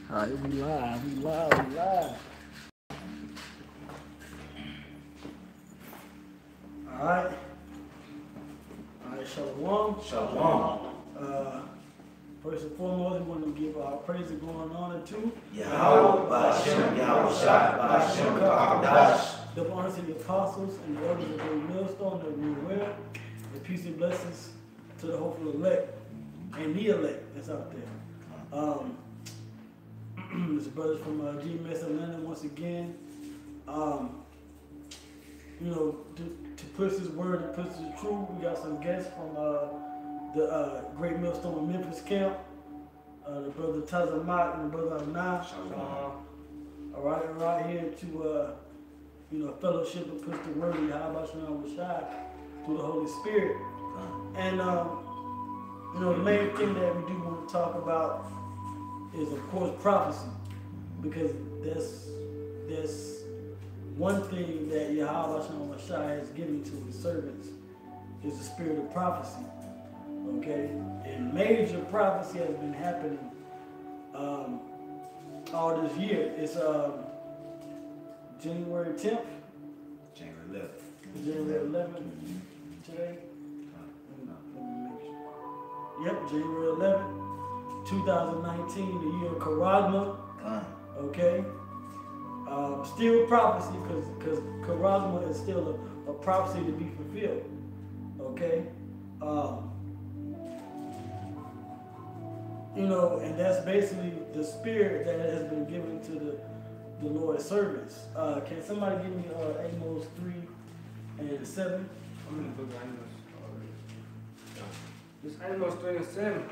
Alright, we live. Alright. Alright, Shalom. Shalom. First and foremost, we want to give our praise and glory and honor to Yahweh, Ba'ashem, Yahweh Shai, Ba'ashem, Ka'adash. the honor to the apostles and the elders of the millstone that we wear. And peace and blessings to the hopeful elect and the elect that's out there. This brothers from GMS Atlanta once again. You know, to push this word and push the truth, we got some guests from the Great Millstone of Memphis camp. The brother Tazamat and the brother Anah. Right here to you know, fellowship and push the word of Yahweh Shai through the Holy Spirit. And you know, the main thing that we do want to talk about is, of course, prophecy, because that's one thing that Yahweh Shai has given to his servants is the spirit of prophecy. Okay, and major prophecy has been happening all this year. It's January 10th. January 11th. January 11th today. Yep, January 11th, 2019, the year of Charisma. Okay. Still prophecy, because Charisma is still a prophecy to be fulfilled. Okay. You know, and that's basically the spirit that has been given to the Lord's servants. Can somebody give me Amos 3 and 7? I'm in the book of Amos. This Amos 3 and 7.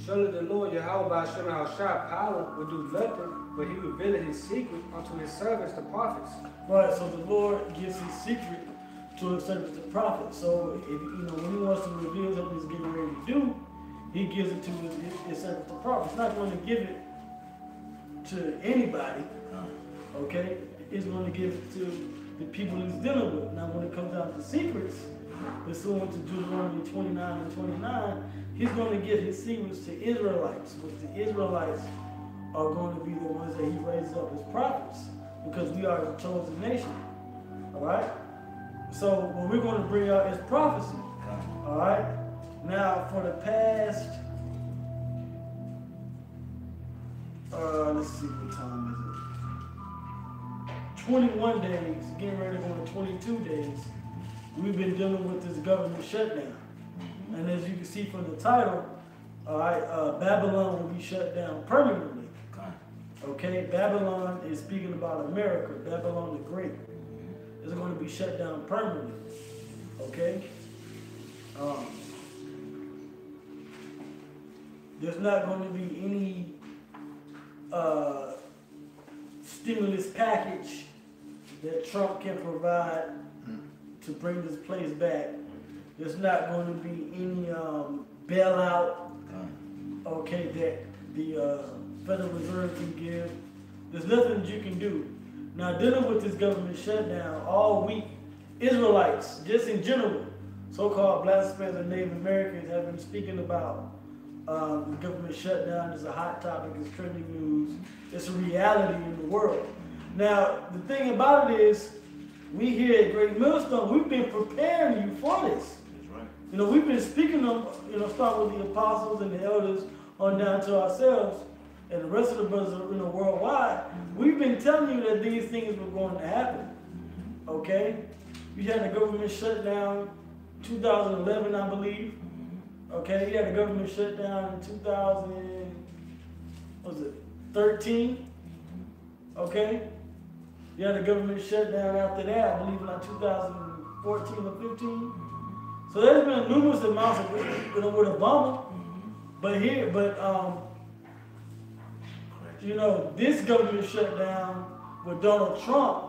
Surely the Lord Yahweh Ba'ashem Shai power will do nothing, but he revealed his secret unto his servants, the prophets. Right, so the Lord gives his secret to his servants, the prophets. So if you know, when he wants to reveal something he's getting ready to do, he gives it to his servants, the prophets. He's not going to give it to anybody. Okay? He's going to give it to the people he's dealing with. Now, when it comes down to secrets, it's going to Deuteronomy 29 and 29. He's going to give his secrets to Israelites, which the Israelites are going to be the ones that he raises up as prophets, because we are the chosen nation. All right? So, what we're going to bring out is prophecy. All right? Now, for the past, let's see, what time is it? 21 days, getting ready to go to 22 days, we've been dealing with this government shutdown. And as you can see from the title, all right, Babylon will be shut down permanently. Okay, Babylon is speaking about America, Babylon the Great. It's going to be shut down permanently. Okay? There's not going to be any stimulus package that Trump can provide to bring this place back. There's not going to be any bailout, okay, that the Federal Reserve can give. There's nothing that you can do. Now, dealing with this government shutdown all week, Israelites, just in general, so-called blasphemers and Native Americans have been speaking about the government shutdown. Is a hot topic, it's trending news, it's a reality in the world. Now, the thing about it is, we here at Great Millstone, we've been preparing you for this. That's right. You know, we've been speaking on, you know, starting with the apostles and the elders on down to ourselves and the rest of the brothers, you know, worldwide. We've been telling you that these things were going to happen. Okay? We had the government shutdown 2011, I believe. Okay, you had the government shutdown in 2013. Okay? You had the government shutdown after that, I believe like 2014 or 15. So there's been numerous amounts of, you know, with Obama. But you know, this government shutdown with Donald Trump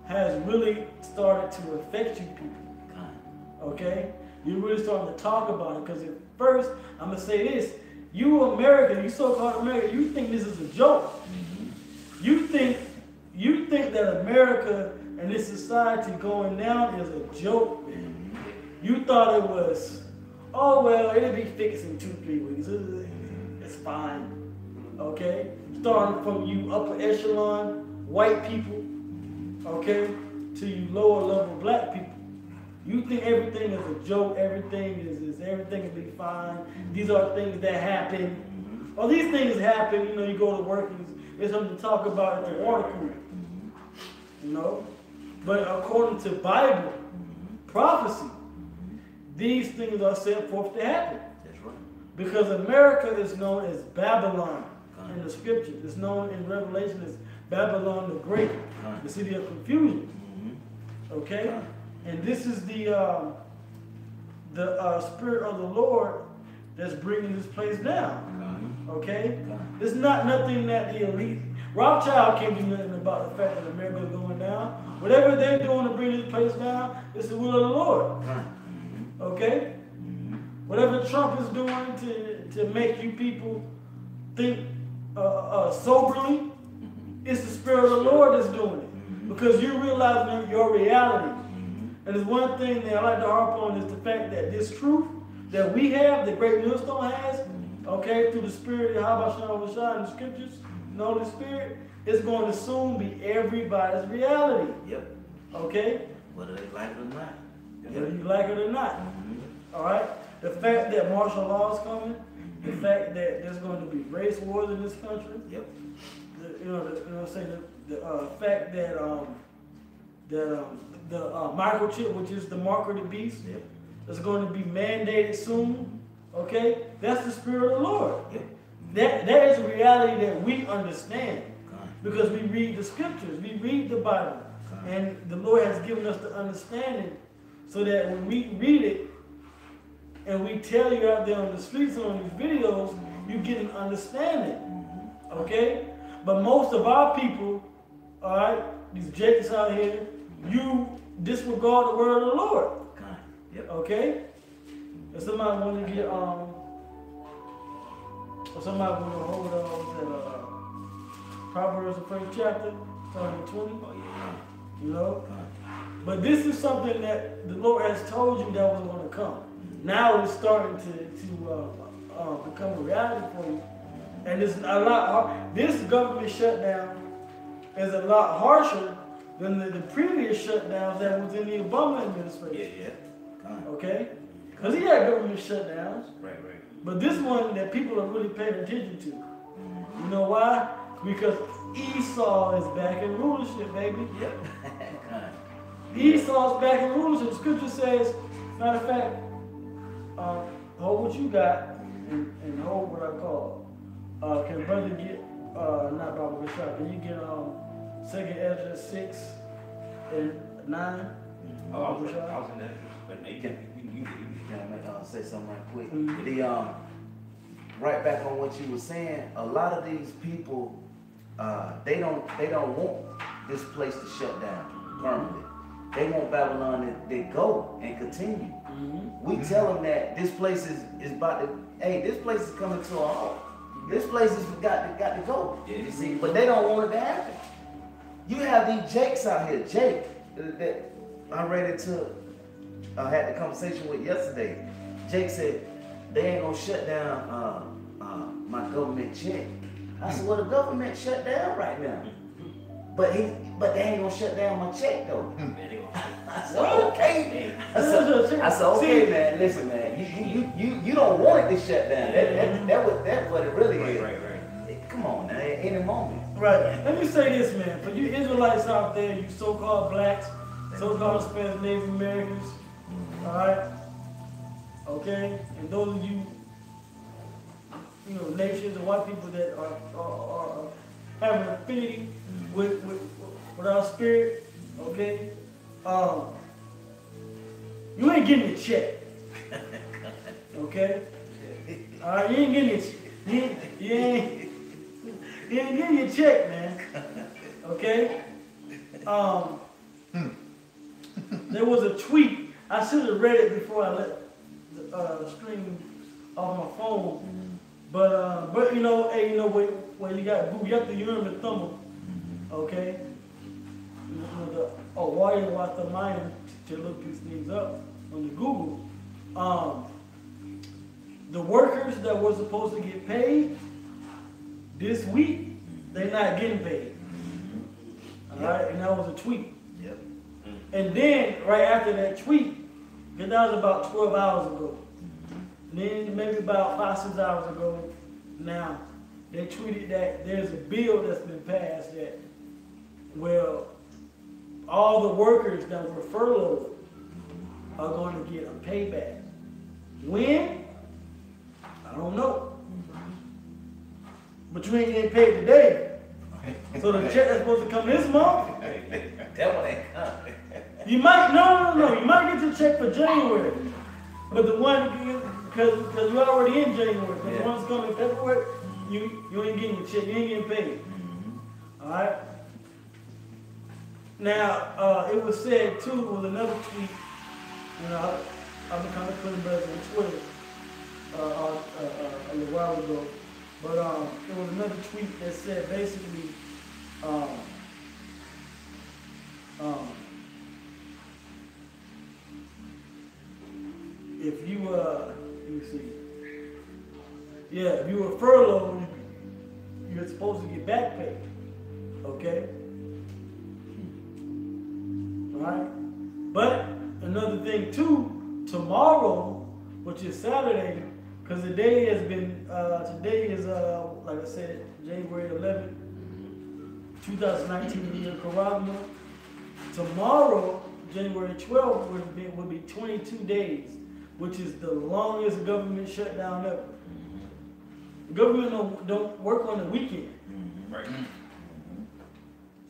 has really started to affect you people. Okay? You're really starting to talk about it, because at first, I'm going to say this, you American, you so-called American, you think this is a joke. You think that America and this society going down is a joke, man. You thought it was, oh, well, it'll be fixed in 2-3 weeks. It's fine. Okay? Starting from you upper echelon, white people, okay, to you lower level black people. You think everything is a joke, everything is everything will be fine. These are things that happen. Well, these things happen, you know, you go to work and there's something to talk about at the water cooler. You know? But according to Bible, prophecy, these things are set forth to happen. That's right. Because America is known as Babylon in the scriptures. It's known in Revelation as Babylon the Great, the city of confusion. Okay? And this is the Spirit of the Lord that's bringing this place down. Okay? It's not nothing that the elite, Rothschild can't do nothing about the fact that America is going down. Whatever they're doing to bring this place down, it's the will of the Lord. Okay? Whatever Trump is doing to make you people think soberly, it's the Spirit of the Lord that's doing it. Because you're realizing your reality. And there's one thing that I like to harp on is the fact that this truth that we have, the great millstone has, okay, through the Spirit of Habashah in the scriptures, the Holy Spirit, is going to soon be everybody's reality. Yep. Okay? Whether they like it or not. Whether you like it or not. All right? The fact that martial law is coming, the fact that there's going to be race wars in this country. Yep. The fact that the microchip, which is the mark of the beast, is going to be mandated soon. Okay, that's the Spirit of the Lord. That is a reality that we understand because we read the scriptures, we read the Bible, and the Lord has given us the understanding so that when we read it and we tell you out there on the streets and on these videos, you get an understanding. Okay, but most of our people, all right, these Jakes out here, you disregard the word of the Lord. Okay? If somebody want to get or somebody want to hold on to Proverbs the first chapter, starting 20. You know? But this is something that the Lord has told you that was going to come. Now it's starting to become a reality for you. And it's a lot. This government shutdown is a lot harsher than the previous shutdowns that was in the Obama administration. Okay? Because he had government shutdowns. Right. But this one that people are really paying attention to. You know why? Because Esau is back in rulership, baby. Esau's back in rulership. The scripture says, matter of fact, hold what you got and hold what I call. Can brother get, not Baba Rashad, can you get 2nd Ezra 6 and 9? I was in that, but you can say something right quick. Right back on what you were saying, a lot of these people, they don't want this place to shut down permanently. They want Babylon to go and continue. We tell them that this place is about to, hey, this place is coming to a halt. This place has got to go. You see, but they don't want it to happen. You have these Jakes out here, Jake, that I ran into, I had the conversation with yesterday. Jake said, they ain't gonna shut down my government check. I said, well, the government shut down right now. But they ain't gonna shut down my check though. I said, okay. I said, okay, man, listen, man, you don't want it to shut down. That's what it really is. Right. Come on now, at any moment. Right. Let me say this, man. For you Israelites out there, you so-called blacks, so-called Spanish Native Americans, all right? Okay? And those of you, nations and white people that are having an affinity with our spirit, okay? You ain't getting a check. Okay? All right, you ain't getting it. You ain't getting your check, man. Okay? There was a tweet. I should have read it before I let the stream off my phone. But hey, when you got Google, you have to Urim and Thummim. Okay? Why you want the mind to look these things up on the Google? The workers that were supposed to get paid this week, they're not getting paid. All right, and that was a tweet. Yep. And then, right after that tweet, because that was about 12 hours ago, and then maybe about 5-6 hours ago, now, they tweeted that there's a bill that's been passed that, well, all the workers that were furloughed are going to get a payback. When? I don't know. But you ain't getting paid today. So the check that's supposed to come this month, That one ain't coming. you might, no. You might get your check for January. But the one, because you're already in January. But the one's coming in February, you ain't getting your check. You ain't getting paid. All right? Now, it was said too, with another tweet, you know, I've been kind of putting brothers on Twitter a little while ago, but it was another tweet that said basically, if you let me see, if you were furloughed, you're supposed to get back pay, okay? Right? But another thing too, tomorrow, which is Saturday, because the day has been, today is, like I said, January 11th, 2019, the year Caragma. Tomorrow, January 12th, will be 22 days, which is the longest government shutdown ever. The government don't work on the weekend. Right.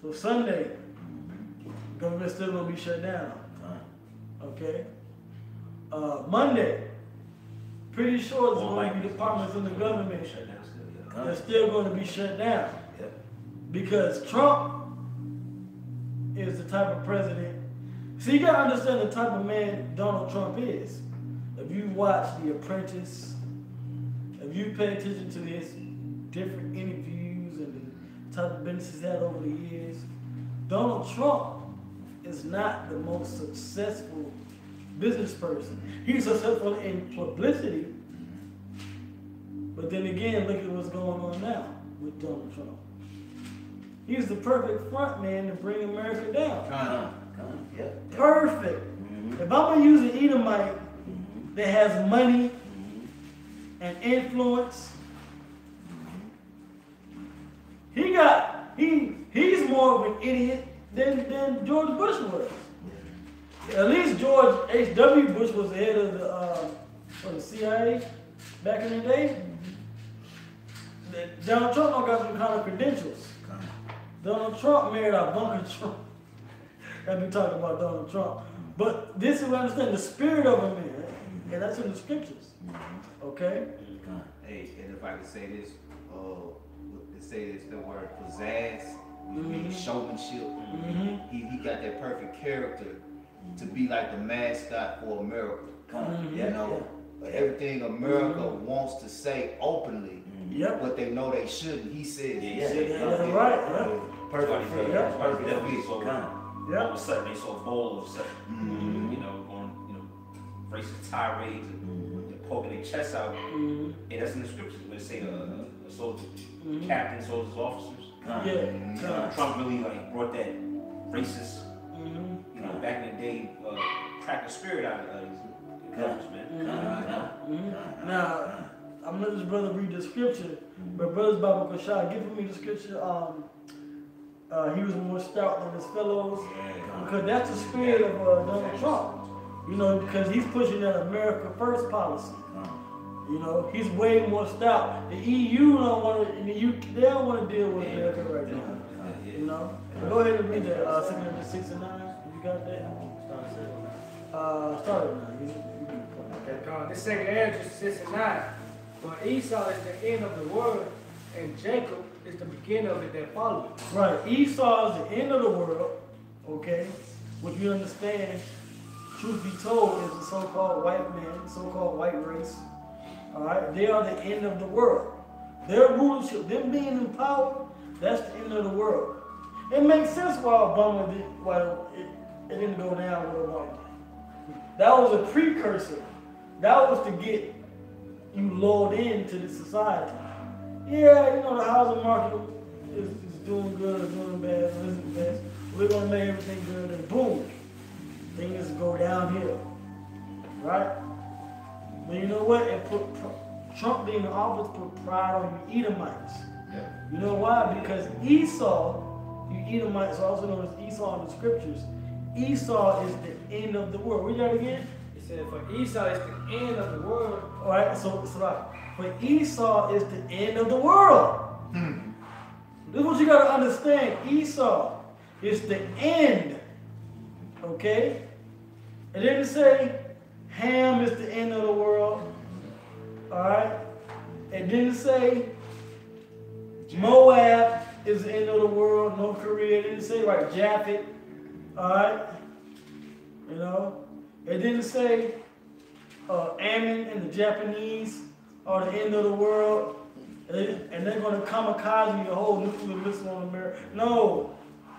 So Sunday, government still gonna be shut down. Okay. Monday, pretty sure there's going to be departments in the government that's still going to be shut down. Yep. Because Trump is the type of president. See, you gotta understand the type of man Donald Trump is. If you watch The Apprentice, if you pay attention to his different interviews and the type of business he's had over the years, Donald Trump is not the most successful business person. He's successful in publicity, but then again, look at what's going on now with Donald Trump. He's the perfect front man to bring America down. Yep. Perfect. If I'm gonna use an Edomite that has money and influence, he's more of an idiot than George Bush was. At least George H.W. Bush was the head of the CIA back in the day. Donald Trump don't got some kind of credentials. Donald Trump married Ivanka Trump. I've been talking about Donald Trump. But this is what I understand, the spirit of a man, and that's in the scriptures. Okay? Hey, and if I could say this, the word pizzazz, which means showmanship. He got that perfect character to be like the mascot for America. You know, everything America wants to say openly, but they know they shouldn't. He says, right. Perfect. Yeah. All of a sudden they so bold, you know, on racist tirades and poking their chests out. And that's in the scriptures where they say a soldier, captain, soldiers, officers. Trump really like brought that racist, you know, back in the day, crack the spirit out of these guys, man. Now, I'm gonna let this brother read the scripture, but Brother Baba Kashai, give me the scripture. He was more stout than his fellows, because that's the spirit of Donald Trump. You know, because he's pushing that America First policy. You know, he's way more stout. The EU don't want to. They don't want to deal with America right now. You know. Go ahead and read that. 6 and 9. You got that? Start it now. This second Ezra 6 and 9. For Esau is the end of the world, and Jacob is the beginning of it that follows. Right. Esau is the end of the world, okay? Which we understand, truth be told, is the so-called white man, so-called white race. All right? They are the end of the world. Their rulership, them being in power, that's the end of the world. It makes sense why it didn't go down with Obama. That was a precursor. That was to get you lulled into the society. yeah, you know, the housing market is doing good or doing bad, or isn't best. We're gonna make everything good, and boom, things go downhill, right? But you know what? It put Trump being in office put pride on you Edomites. Yeah. You know why? Because Esau, you Edomites are also known as Esau in the scriptures. Esau is the end of the world. Read that again. It said, for Esau is the end of the world. All right, so right. For Esau is the end of the world. This is what you got to understand. Esau is the end. Okay? It didn't say Ham is the end of the world. All right? It didn't say Moab is the end of the world. North Korea. It didn't say like Japhet. All right? You know? It didn't say Ammon and the Japanese are the end of the world. And they're going to kamikaze your whole nuclear missile on America. No.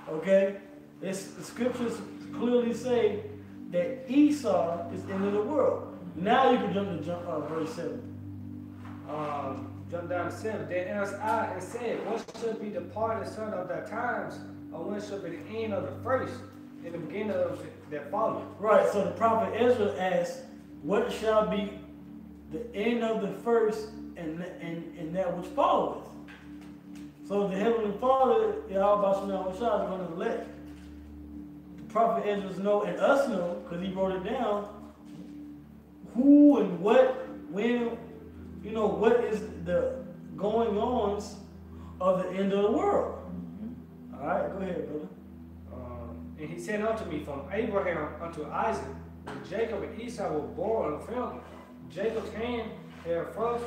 Okay? The scriptures clearly say that Esau is the end of the world. Now you can jump to verse 7. Jump down to 7. Then asked I and said, what shall be the part and son of thy times, or when shall be the end of the first, and the beginning of that follow? Right, so the prophet Ezra asked, what shall be the end of the first and that which followeth? So the Heavenly Father, Yahweh Shem is going to let the prophet Ezra know and us know, because he wrote it down, who and what, when, you know, what is the going ons of the end of the world. All right, go ahead, brother. And he said unto me, from Abraham unto Isaac, when Jacob and Esau were born on the family, Jacob's hand held first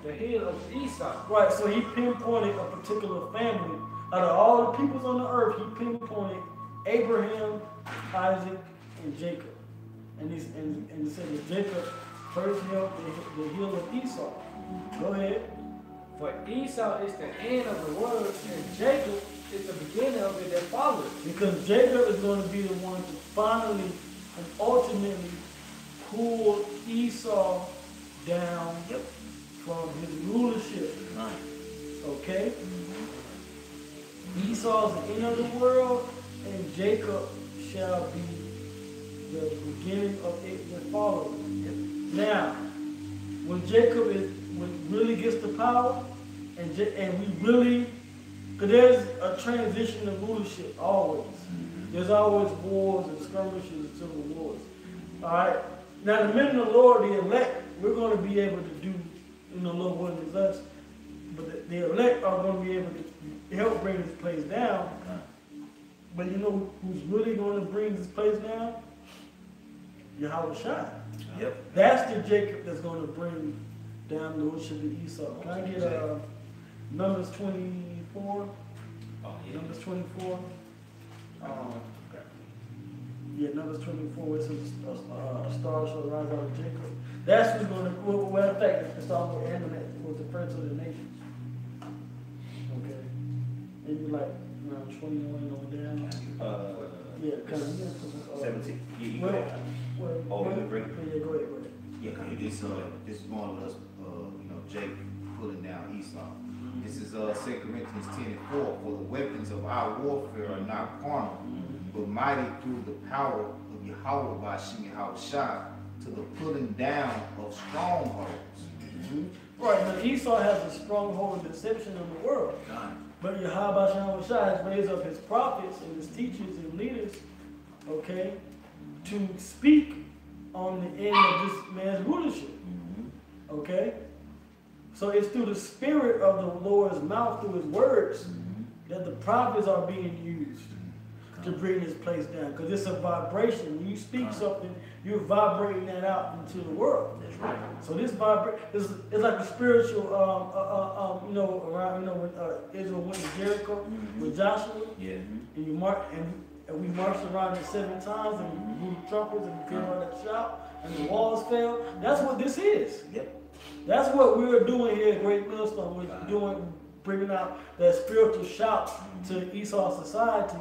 the head of Esau. Right, so he pinpointed a particular family. Out of all the peoples on the earth, he pinpointed Abraham, Isaac, and Jacob. And he said that Jacob first held the heel of Esau. Go ahead. For Esau is the end of the world, and Jacob is the beginning of it that follows. Because Jacob is going to be the one to finally and ultimately pull Esau down from his rulership. Okay? Esau is the end of the world, and Jacob shall be the beginning of it that follows. Now, when Jacob really gets the power, and we really, because there's a transition of rulership always. There's always wars and skirmishes and civil wars. All right. Now, the men of the Lord, the elect, we're going to be able to do, you know, Lord willing is us. But the elect are going to be able to help bring this place down. But you know who's really going to bring this place down? Yahweh Shai. Yep. That's the Jacob that's going to bring down the worship of Esau. Can I get Numbers 24? Oh, yeah. Numbers 24. Yeah, Numbers 24, where it says a star shall rise out of Jacob. That's who's going to, well, in fact, it's all with Ammon, was the prince of the nations. Okay. And you like around 21 on down. Yeah, kind of. 17. You Well, go. Oh, you bring it. Yeah, go ahead. Yeah, come This is one of us, Jacob pulling down Esau. This is 2 Corinthians 10:4. For the weapons of our warfare are not carnal, but mighty through the power of Yahweh by Shai to the pulling down of strongholds. Right, now Esau has a stronghold of deception in the world. But Yahweh Shai has raised up his prophets and his teachers and leaders, okay, to speak on the end of this man's rulership. Okay? So it's through the spirit of the Lord's mouth, through his words, that the prophets are being used to bring this place down. Because it's a vibration. When you speak something, you're vibrating that out into the world. That's right. So this it's like a spiritual, around, when Israel went to Jericho with Joshua, Yeah. and you march, and we marched around it 7 times, and we blew trumpets, and we came out that shout, and the walls fell. That's what this is. Yep. That's what we're doing here at Great Millstone. We're bringing out that spiritual shout to Esau society,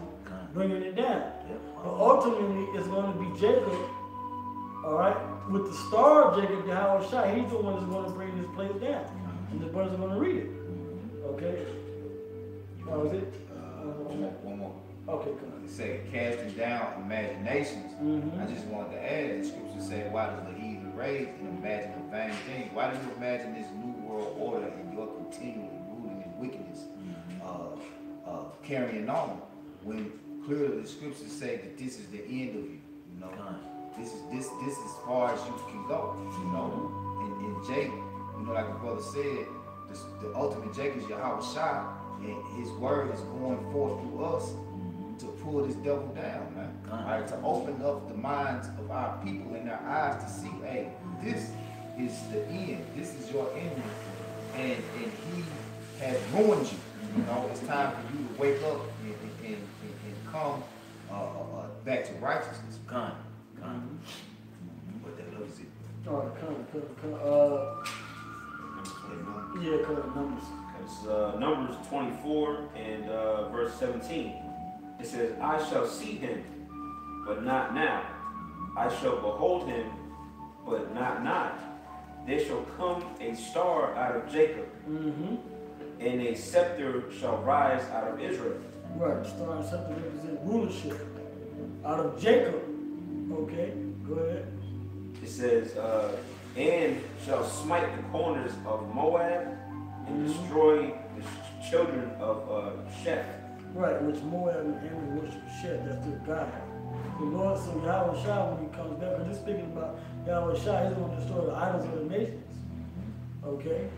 bringing it down. Yep. But ultimately, it's going to be Jacob, all right, with the star of Jacob, Yahweh Shai. He's the one that's going to bring this place down. And the brothers are going to read it. Okay. Oh, is it? One more. Okay, come on. It say casting down imaginations. Mm-hmm. I just wanted to add, the scripture said, why does the heathen rage and imagine a vain thing? Why do you imagine this new world order and your continually rooting in wickedness, carrying on, when clearly the scriptures say that this is the end of you, you know? This is as far as you can go, you know? And Jake, you know, like the brother said, the ultimate Jake is Yahweh Shai, and his word is going forth through us to pull this devil down, man. Right, to open up the minds of our people and their eyes to see, hey, this is the end. This is your ending, and he has ruined you. You know, it's time for you to wake up and come back to righteousness. But that loves it. Oh, yeah, come Numbers. It's Numbers 24 and verse 17. It says, I shall see him, but not now. I shall behold him, but not nigh. There shall come a star out of Jacob, and a scepter shall rise out of Israel. Right, star and scepter represent rulership out of Jacob. Okay, go ahead. It says, and shall smite the corners of Moab and destroy the children of Sheth. Right, which Moab and Ammon worship Sheth, that's their God. The Lord, so Yahweh Shai, when he comes back, because it's speaking about Yahweh Shai, he's going to destroy the idols of the nations. Okay?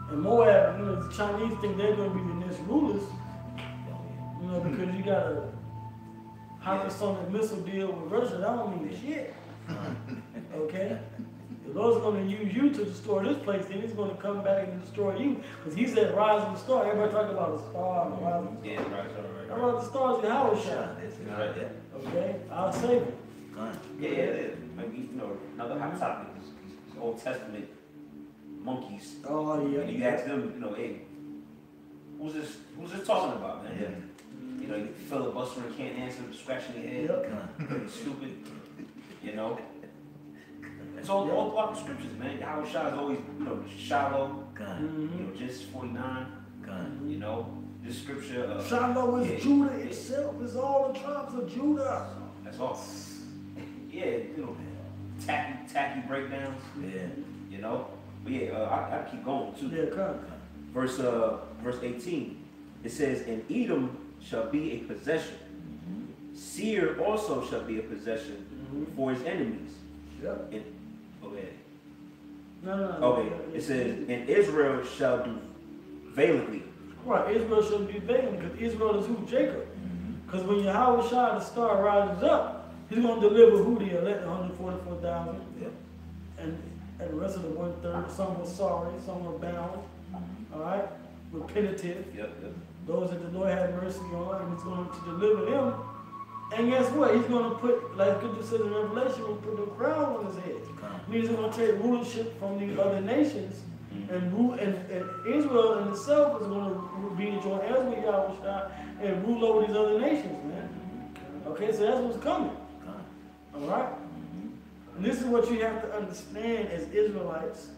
And Moab, you know, the Chinese think they're going to be the next rulers, you know, because you got a hypersonic missile deal with Russia, that don't mean shit. Okay? The Lord's going to use you to destroy this place, then he's going to come back and destroy you. Because he said, rise of the star. Everybody talking about the star. The rise of the star. Yeah, right. How about the stars in Yahweh Shai? Right there. Okay? I'll save it. Yeah, it is. Maybe, you know, another hot topic is Old Testament monkeys. Oh, yeah. And you ask them, you know, hey, who's this talking about, man? Yeah. You know, you filibustering, can't answer, scratching your head, Yep. stupid, you know. It's all throughout the scriptures, man. Yahweh Shai is always, you know, Shiloh, you know, Genesis 49, you know, this scripture. Shiloh is Judah itself, is all the tribes of Judah. That's all. Yeah, you know, tacky breakdowns. Yeah. You know, but yeah, I keep going too. Yeah, come. Verse 18. It says, and Edom shall be a possession. Seir also shall be a possession for his enemies. Yep. Go ahead. No. Okay. It says, and Israel shall do valiantly. Right, Israel shall be valiant, because Israel is who? Jacob. Because when Yahweh Shai, the star, rises up, he's going to deliver who? The elect 144,000. Yep. And the rest of the 1/3, some were sorry, some were bound. All right? Repetitive. Yep. Those that the Lord had mercy on, and he's going to deliver them. And guess what? He's going to put, like Scripture says in Revelation, he'll put the crown on his head. Means he's going to take rulership from the other nations, and rule, and Israel in itself is going to be joined as with Yahweh Shai and rule over these other nations, man. Okay, so that's what's coming. All right? And this is what you have to understand as Israelites,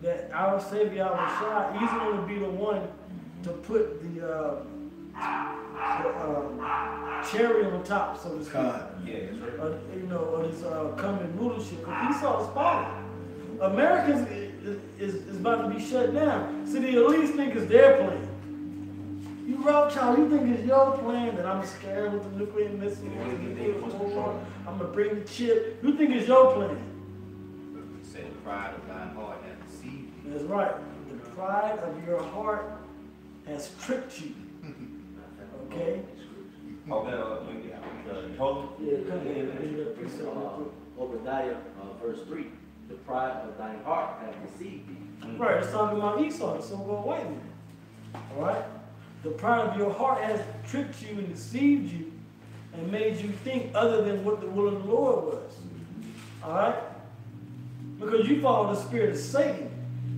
that our Savior Yahweh Shai, he's going to be the one to put the cherry on top, so to speak. Yeah, that's right. You know, of this coming rulership. Because Esau's falling. Americans is about to be shut down. See, the elites think it's their plan. You Rothschild, you think it's your plan that I'm scared with the nuclear missile, I'm going to bring the chip. You think it's your plan. You say the pride of thine heart hath deceived you. That's right. The pride of your heart has tricked you. Okay? Hold Yeah, come here. Obadiah, verse 3. The pride of thine heart hath deceived thee. Right, it's talking about Esau, the so-called white man. All right? The pride of your heart has tricked you and deceived you and made you think other than what the will of the Lord was. All right? Because you follow the spirit of Satan.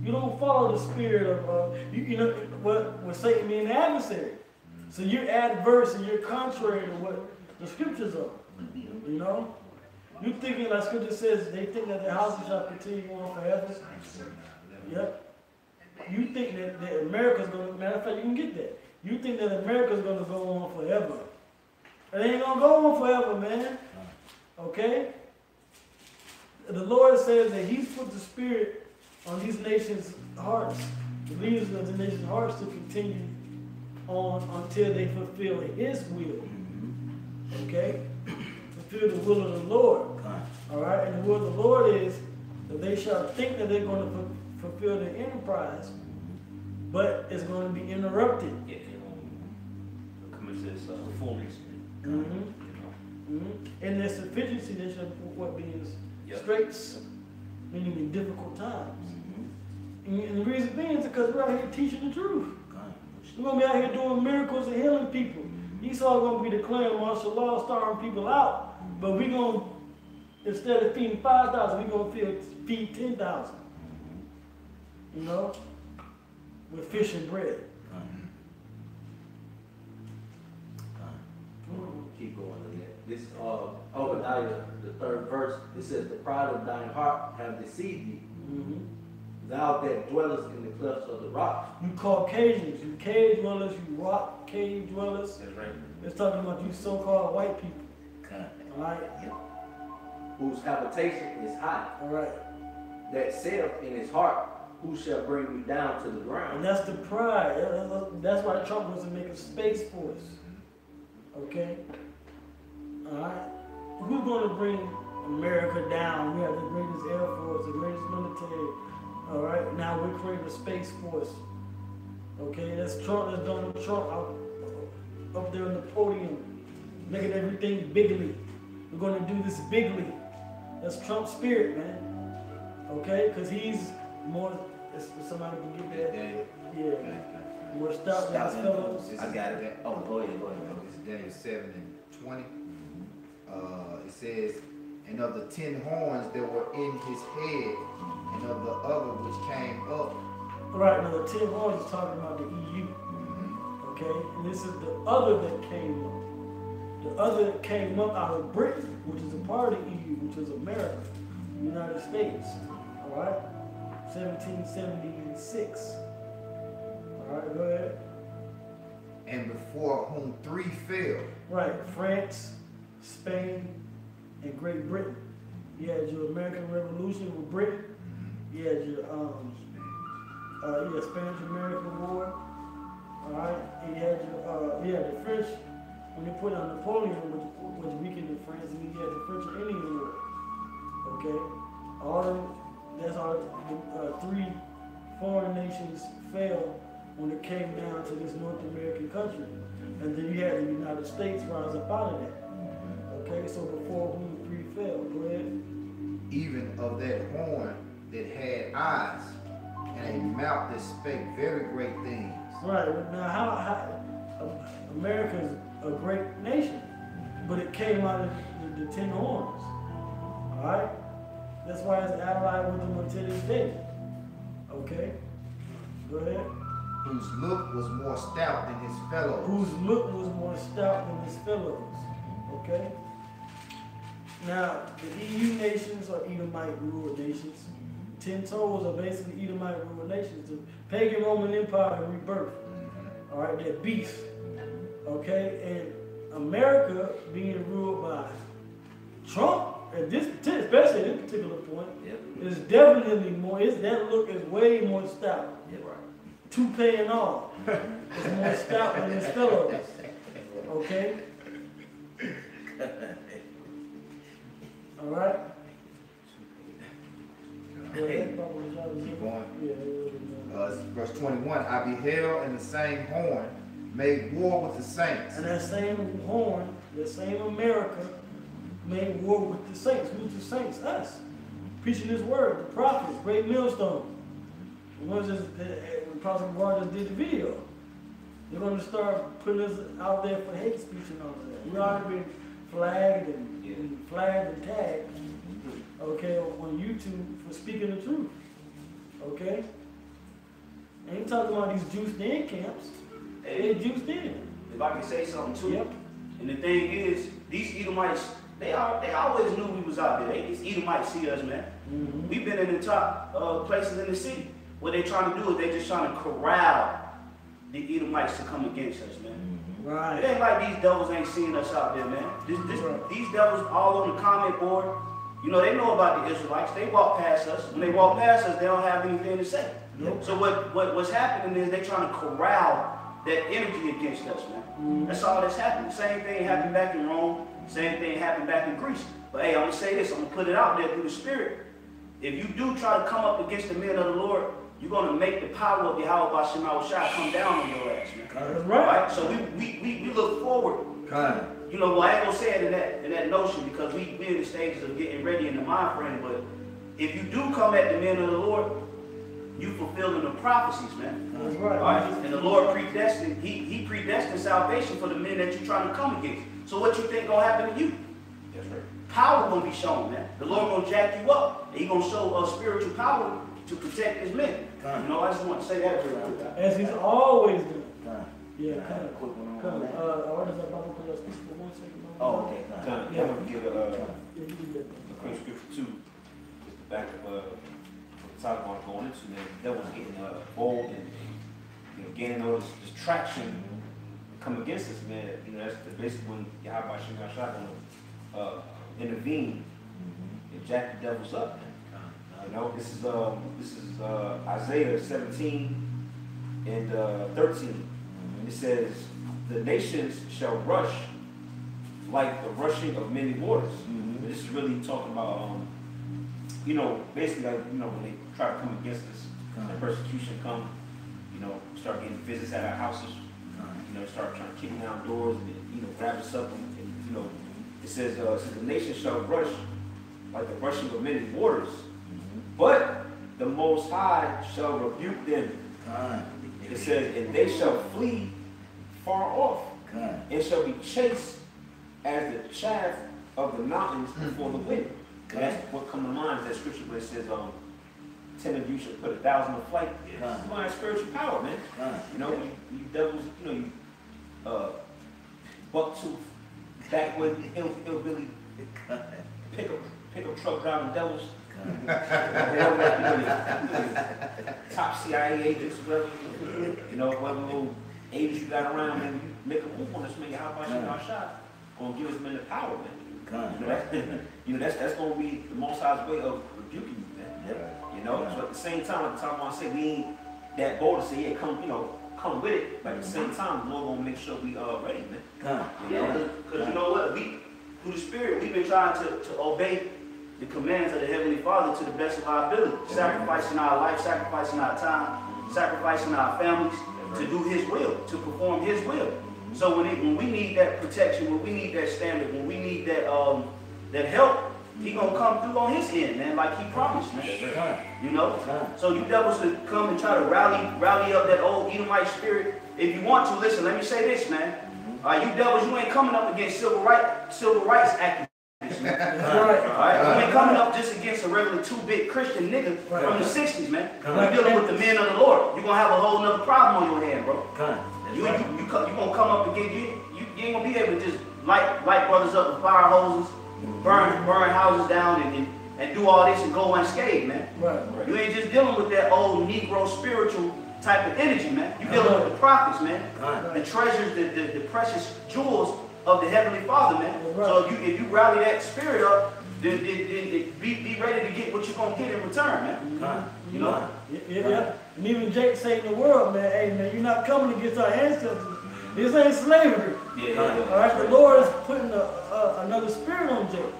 You don't follow the spirit of, you know, what Satan being the adversary. So you're adverse and you're contrary to what the scriptures are. You know? You thinking, like scripture says, they think that their houses shall continue on forever. Yep. you think that America's gonna, matter of fact, you can get that. You think that America's gonna go on forever. It ain't gonna go on forever, man. Okay? The Lord says that He's put the Spirit on these nations' hearts, the leaders of the nations' hearts, to continue on until they fulfill His will. Okay? Fulfill the will of the Lord. Alright? And the will of the Lord is that they shall think that they're going to fulfill their enterprise, but it's going to be interrupted. Yeah, come into this fullness. And their sufficiency, they shall what be in straits, meaning in difficult times. And the reason being is because we're out here teaching the truth. We're going to be out here doing miracles and healing people. Esau's going to be declaring martial law, starving people out. But we're going to, instead of feeding 5,000, we're going to feed 10,000. You know? With fish and bread. Keep going in there. This Obadiah, the 3rd verse, it says, the pride of thine heart have deceived thee. Thou that dwellest in the clefts of the rock. You Caucasians, you cave dwellers, you rock cave dwellers. That's right. It's talking about you so-called white people. Alright? Whose habitation is high. Alright. That saith in his heart, who shall bring me down to the ground? And that's the pride. That's why Trump wants to make a space force. Okay? Alright? Who's going to bring America down? We have the greatest Air Force, the greatest military. Alright? Now we're creating a space force. Okay? That's Trump, that's Donald Trump up there on the podium, making everything bigly. We're going to do this bigly. That's Trump's spirit, man. Okay? Because he's more, if somebody can get that. Yeah. More stout than his fellows. I got it. Oh, go ahead. This is Daniel 7:20. It says, and of the 10 horns that were in his head, and of the other which came up. Right, now the 10 horns is talking about the EU. Okay? And this is the other that came up. The other that came up out of Britain, which is a part of the EU, which is America, the United States. Alright? 1776. Alright, go ahead. And before whom 3 fell. Right, France, Spain, and Great Britain. You had your American Revolution with Britain. You had your Spanish-American War. Alright, and you had the French, when they put on Napoleon, which weakened the France, and you had the French and Indian War. Okay? That's all 3 foreign nations fell when it came down to this North American country. And then you had the United States rise up out of that. Okay, so before whom 3 fell. Go ahead. Even of that horn that had eyes, and a mouth that spake very great things. Right, now how America is a great nation, but it came out of the 10 horns. Alright? That's why it's allied with them until this day. Okay? Go ahead. Whose look was more stout than his fellows. Whose look was more stout than his fellows. Okay? Now, the EU nations are Edomite ruled nations. 10 toes are basically Edomite ruled nations. The pagan Roman Empire and rebirth. Alright, they're beast. Okay? And America being ruled by Trump, at this, especially at this particular point, is definitely more, that look is way more stout. Toupee and all. It's more stout than his fellows. Okay? Alright? Keep going. Verse 21, I beheld in the same horn made war with the saints. And that same horn, the same America, made war with the saints. Who's the saints? Us. Preaching this word, the prophets, great millstone. The ones that Prophet Bar just did the video. They're going to start putting us out there for hate speech and all of that. We already been flagged and tagged, okay, on YouTube for speaking the truth. Okay? Ain't talking about these juiced in camps. They juiced in. If I can say something too. Yep. And the thing is, these Edomites, they always knew we was out there. These Edomites see us, man. We've been in the top places in the city. what they're trying to do is they're just trying to corral the Edomites to come against us, man. Right. It ain't like these devils ain't seeing us out there, man. These devils all on the comment board, you know, they know about the Israelites. They walk past us. When they walk past us, they don't have anything to say. Nope. So what's happening is they're trying to corral that energy against us, man. That's all that's happening. Same thing happened back in Rome. Same thing happened back in Greece. But hey, I'm going to say this. I'm going to put it out there through the Spirit. If you do try to come up against the men of the Lord, you're going to make the power of Yahweh B'Shem Yahushua come down on your ass, man. That's right. So we look forward. You know, well, I ain't going to say it in that notion because we in the stages of getting ready in the mind frame. But if you do come at the men of the Lord, you fulfilling the prophecies, man. That's right. All right? And the Lord predestined, he predestined salvation for the men that you're trying to come against. So what you think gonna happen to you? That's right. Power gonna be shown, man. The Lord gonna jack you up. He gonna show spiritual power to protect his men. You know, I just want to say that real quick. As he's always done. Yeah, I had a quick one come. on that. What is that Bible for us? Speak for 1 second. Oh, okay. Yeah, I'm gonna give Yeah, a you can do that. quick scripture too. Just the back of what the topic I'm going into, man. The devil's getting bold and you know gaining all this traction to come against us, man. You know, that's basically when Yahweh B'Shem Yahushua gonna intervene and jack the devils up, man. You know, this is Isaiah 17 and 13. It says, "The nations shall rush like the rushing of many waters." This is really talking about, you know, basically like, you know, when they try to come against us, the persecution come, you know, start getting visits at our houses, you know, start trying to kick down doors and, you know, grab us up and you know, it says, "The nations shall rush like the rushing of many waters, but the Most High shall rebuke them." It says, "And they shall flee far off, and shall be chased as the chaff of the mountains before the wind." That's what comes to mind is that scripture where it says, 10 of you shall put 1,000 to flight. It's my spiritual power, man. You know, you devils, you know, you bucktooth, backward, hillbilly, pickup truck driving devils. Top CIA agents, whatever, you know, whatever little agents you got around, man, you make a move on this man, how about you got shot? Gonna give this man the power, man. You know, that's gonna be the Most High's way of rebuking you, man. You know, so at the same time, I want to say we ain't that bold to say, yeah, come, you know, come with it. But at the same time, the Lord gonna make sure we ready, man. You know, because you know what, we through the Spirit, we've been trying to obey the commands of the Heavenly Father to the best of our ability, sacrificing our life, sacrificing our time, sacrificing our families to do His will, to perform His will. So when we need that protection, when we need that standard, when we need that that help, He gonna come through on His end, man, like He promised, man. You know. So you devils should come and try to rally up that old Edomite spirit. If you want to, listen. Let me say this, man. You devils, you ain't coming up against civil rights activists. Alright? You ain't coming up just against a regular 2-bit Christian nigga from the 60s, man. You're dealing with the men of the Lord. You're gonna have a whole nother problem on your hand, bro. You gonna come up against you ain't gonna be able to just light brothers up with fire hoses, burn houses down and do all this and go unscathed, man. You ain't just dealing with that old Negro spiritual type of energy, man. You're dealing with the prophets, man. The treasures, the precious jewels of the Heavenly Father, man. So if you rally that spirit up, then be ready to get what you're going to get in return, man. You know? Yeah. And even Jake say in the world, man, hey, man, you're not coming against our ancestors. This ain't slavery. All right? The Lord is putting another spirit on Jake.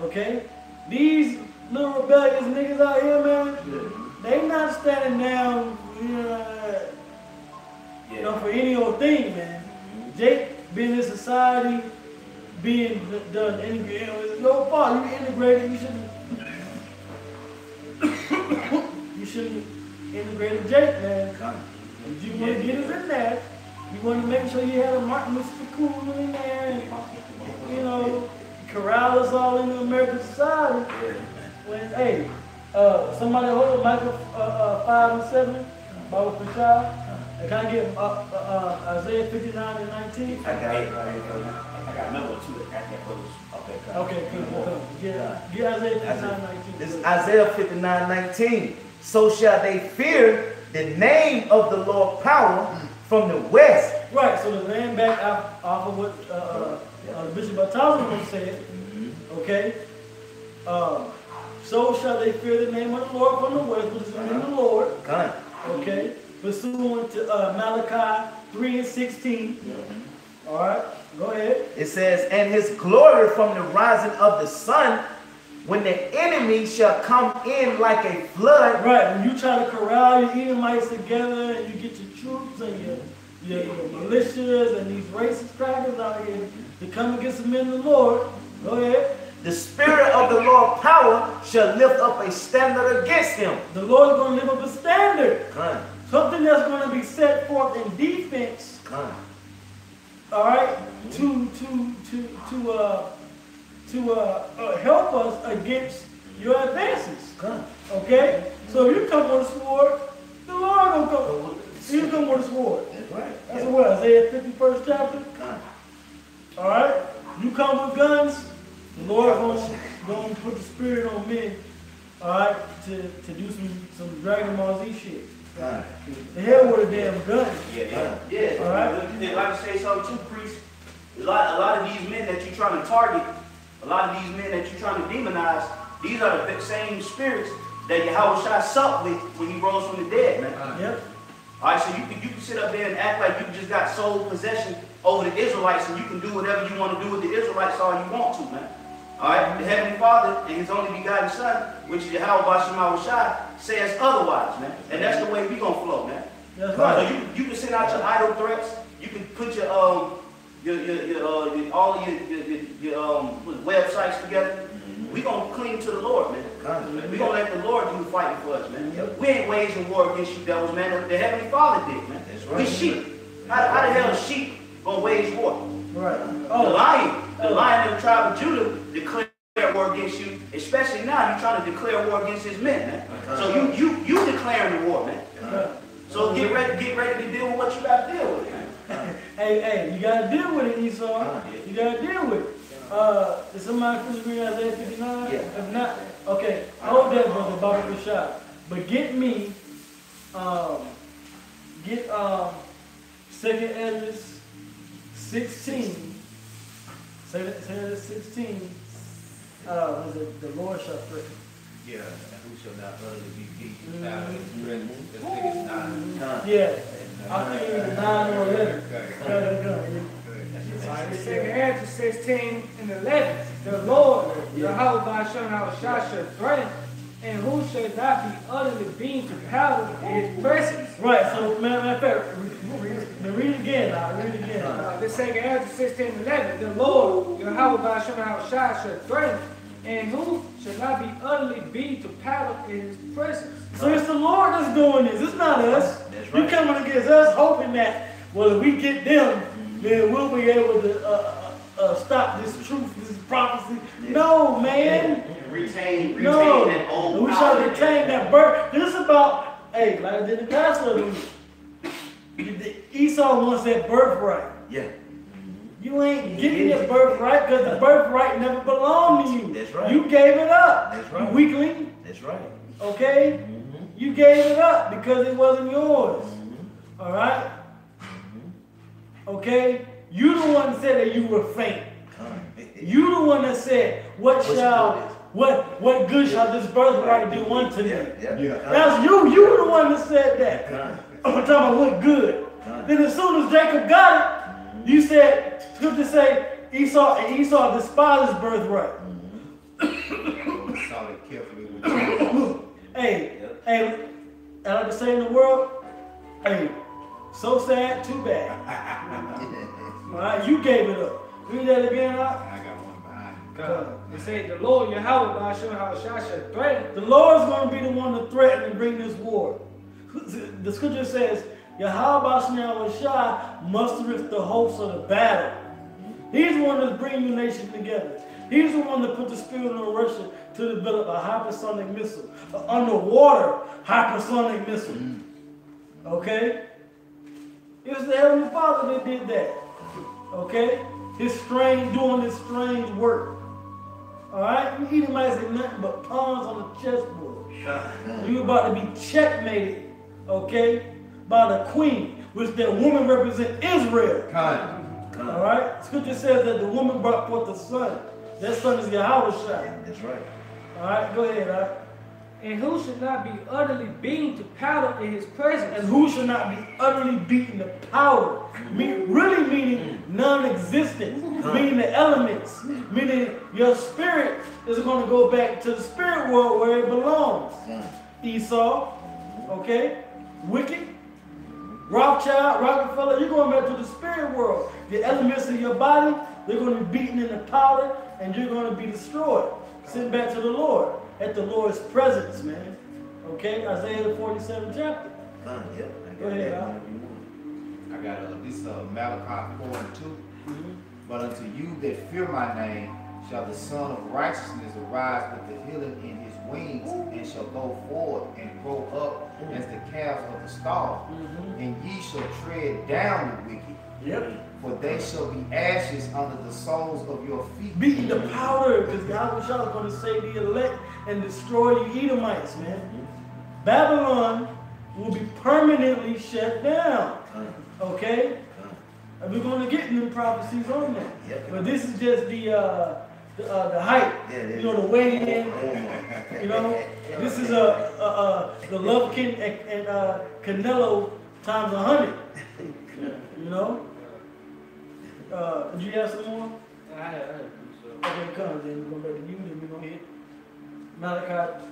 Okay? These little rebellious niggas out here, man, they not standing down, you know, for any old thing, man. Jake being in society, being done integrated, it's no fault. You integrated, you shouldn't integrate Jake, man. If you want to get us in there, you want to make sure you have a Martin Luther Cool in there, and, you know, corral us all into American society. When, hey, somebody hold Micah 5 and 7, Bible for child. Can I get Isaiah 59 and 19? I got it. I got another one too. I got those. Okay, cool. Get Isaiah 59 and 19. This is Isaiah 59:19. so shall they fear the name of the Lord power from the west. Right, so to land back off of what Bishop Bartholomew said, okay, so shall they fear the name of the Lord from the west, which is the name of the Lord, okay, pursuant to Malachi 3:16. All right, go ahead. It says, and his glory from the rising of the sun, when the enemy shall come in like a flood. Right, when you try to corral your Edomites together and you get your troops and your militias and these racist crackers out here to come against the men of the Lord, go ahead. The spirit of the Lord power shall lift up a standard against him. The Lord is going to lift up a standard. Come. Something that's going to be set forth in defense. Come. All right, to help us against your advances. Come. Okay? So if you come with a sword, the Lord gonna come. You come with a sword. That's right. That's what Isaiah 51st chapter. Come. All right? You come with guns, the Lord gonna put the spirit on men, all right, to do some Dragon Ball Z shit. Come. The hell with a damn gun. Yeah. All right. I'd like to say something too, priest. A lot of these men that you're trying to target, a lot of these men that you're trying to demonize, these are the same spirits that Yahweh supped with when he rose from the dead, man. Yep. All right, so you can sit up there and act like you just got sole possession over the Israelites and you can do whatever you want to do with the Israelites all you want to, man. All right, the Heavenly Father and His only begotten Son, which is Yahweh Bashem Shai, says otherwise, man. And that's the way we gonna flow, man. That's right. So you can send out your idle threats. You can put your all of your websites together. We gonna cling to the Lord, man. We gonna let the Lord do the fighting for us, man. We ain't waging war against you devils, man. The Heavenly Father did, man. That's right. We sheep. How the hell is sheep gonna wage war? Right. The lion of the tribe of Judah declared war against you, especially now you're trying to declare war against his men, man. So you declaring the war, man. So get ready to deal with what you got to deal with, man. Hey, you gotta deal with it, Esau. You gotta deal with it. Is somebody finish reading Isaiah 59? Yeah. If not, okay, hold that, brother, Baba Rashad. But get me, get 2nd Ezra 16. 2nd Ezra 16. Was it the Lord shall threaten? Yeah, and who shall not utterly be beaten out of his presence? I think it's 9. Yeah. I think it was 9 or 11. Okay. The second Ezra 16 and 11. The Lord, Yahweh Bashem shall threaten, and who shall not be utterly beaten to powder in his presence. Right, so matter of fact, read it again now, read it again. The second Ezra 16 and 11. The Lord, Yahweh Bashem shall threaten, and who shall not be utterly beaten to powder in his presence. So it's the Lord that's doing this, it's not us. That's right. You coming against us hoping that, well, if we get them, then we'll be able to stop this truth, this prophecy. Yeah. No, man. Retain No. that old We shall power. retain that birth. This is about, hey, like I did the pastor, Esau wants that birthright. Yeah. You ain't getting that birthright because the birthright never belonged to you. That's right. You gave it up. That's right. You weakling. That's right. Okay? You gave it up because it wasn't yours. All right? Okay? You the one that said that you were faint. You the one that said, what good shall this birthright do unto me? That's you. You were the one that said that. I'm talking about what good. Then as soon as Jacob got it, you said, scripture say, Esau despised his birthright. Saw it carefully with you. Hey, and like I say in the world, hey, so sad, too bad. All right, you gave it up. Read that again, huh? I got one behind it. They say, the Lord, Yahweh Bashem shall threaten. The Lord's going to be the one to threaten and bring this war. The scripture says, Yahweh Bashem Shai mustereth the hosts of the battle. He's the one that's bringing the nation together. He's the one that put the spirit on Russia to develop a hypersonic missile, an underwater hypersonic missile. Okay? It was the Heavenly Father that did that. Okay? Doing this strange work. Alright? You Edomites ain't nothing but pawns on the chessboard. You about to be checkmated, okay, by the queen, which that woman represents Israel. All right? Scripture says that the woman brought forth the son. That son is Yahushua. That's right. All right, go ahead, all right? And who should not be utterly beaten to powder in his presence? And who should not be utterly beaten to powder? Really meaning non-existent, meaning the elements, meaning your spirit is going to go back to the spirit world where it belongs. Esau, okay, wicked, Rothschild, Rockefeller, you're going back to the spirit world. The elements of your body, they're going to be beaten in the powder and you're going to be destroyed. Sent back to the Lord, at the Lord's presence, man. Okay, Isaiah the 47th chapter. Go ahead, Al. I got this Malachi 4:2. But unto you that fear my name shall the Son of Righteousness arise with the healing in his wings, and shall go forward and grow up as the calves of the stall. And ye shall tread down the wicked. For they shall be ashes under the soles of your feet. Beating the powder, because Yahushua is going to save the elect and destroy the Edomites, man. Babylon will be permanently shut down. Okay? And we're going to get into prophecies on that. But this is just the hype, you know, the way in, you know. This is the Lovekin and Canelo times 100, you know. Did you have some more? I had Okay, come then. We're going back to you, then we're going to hit Malachi.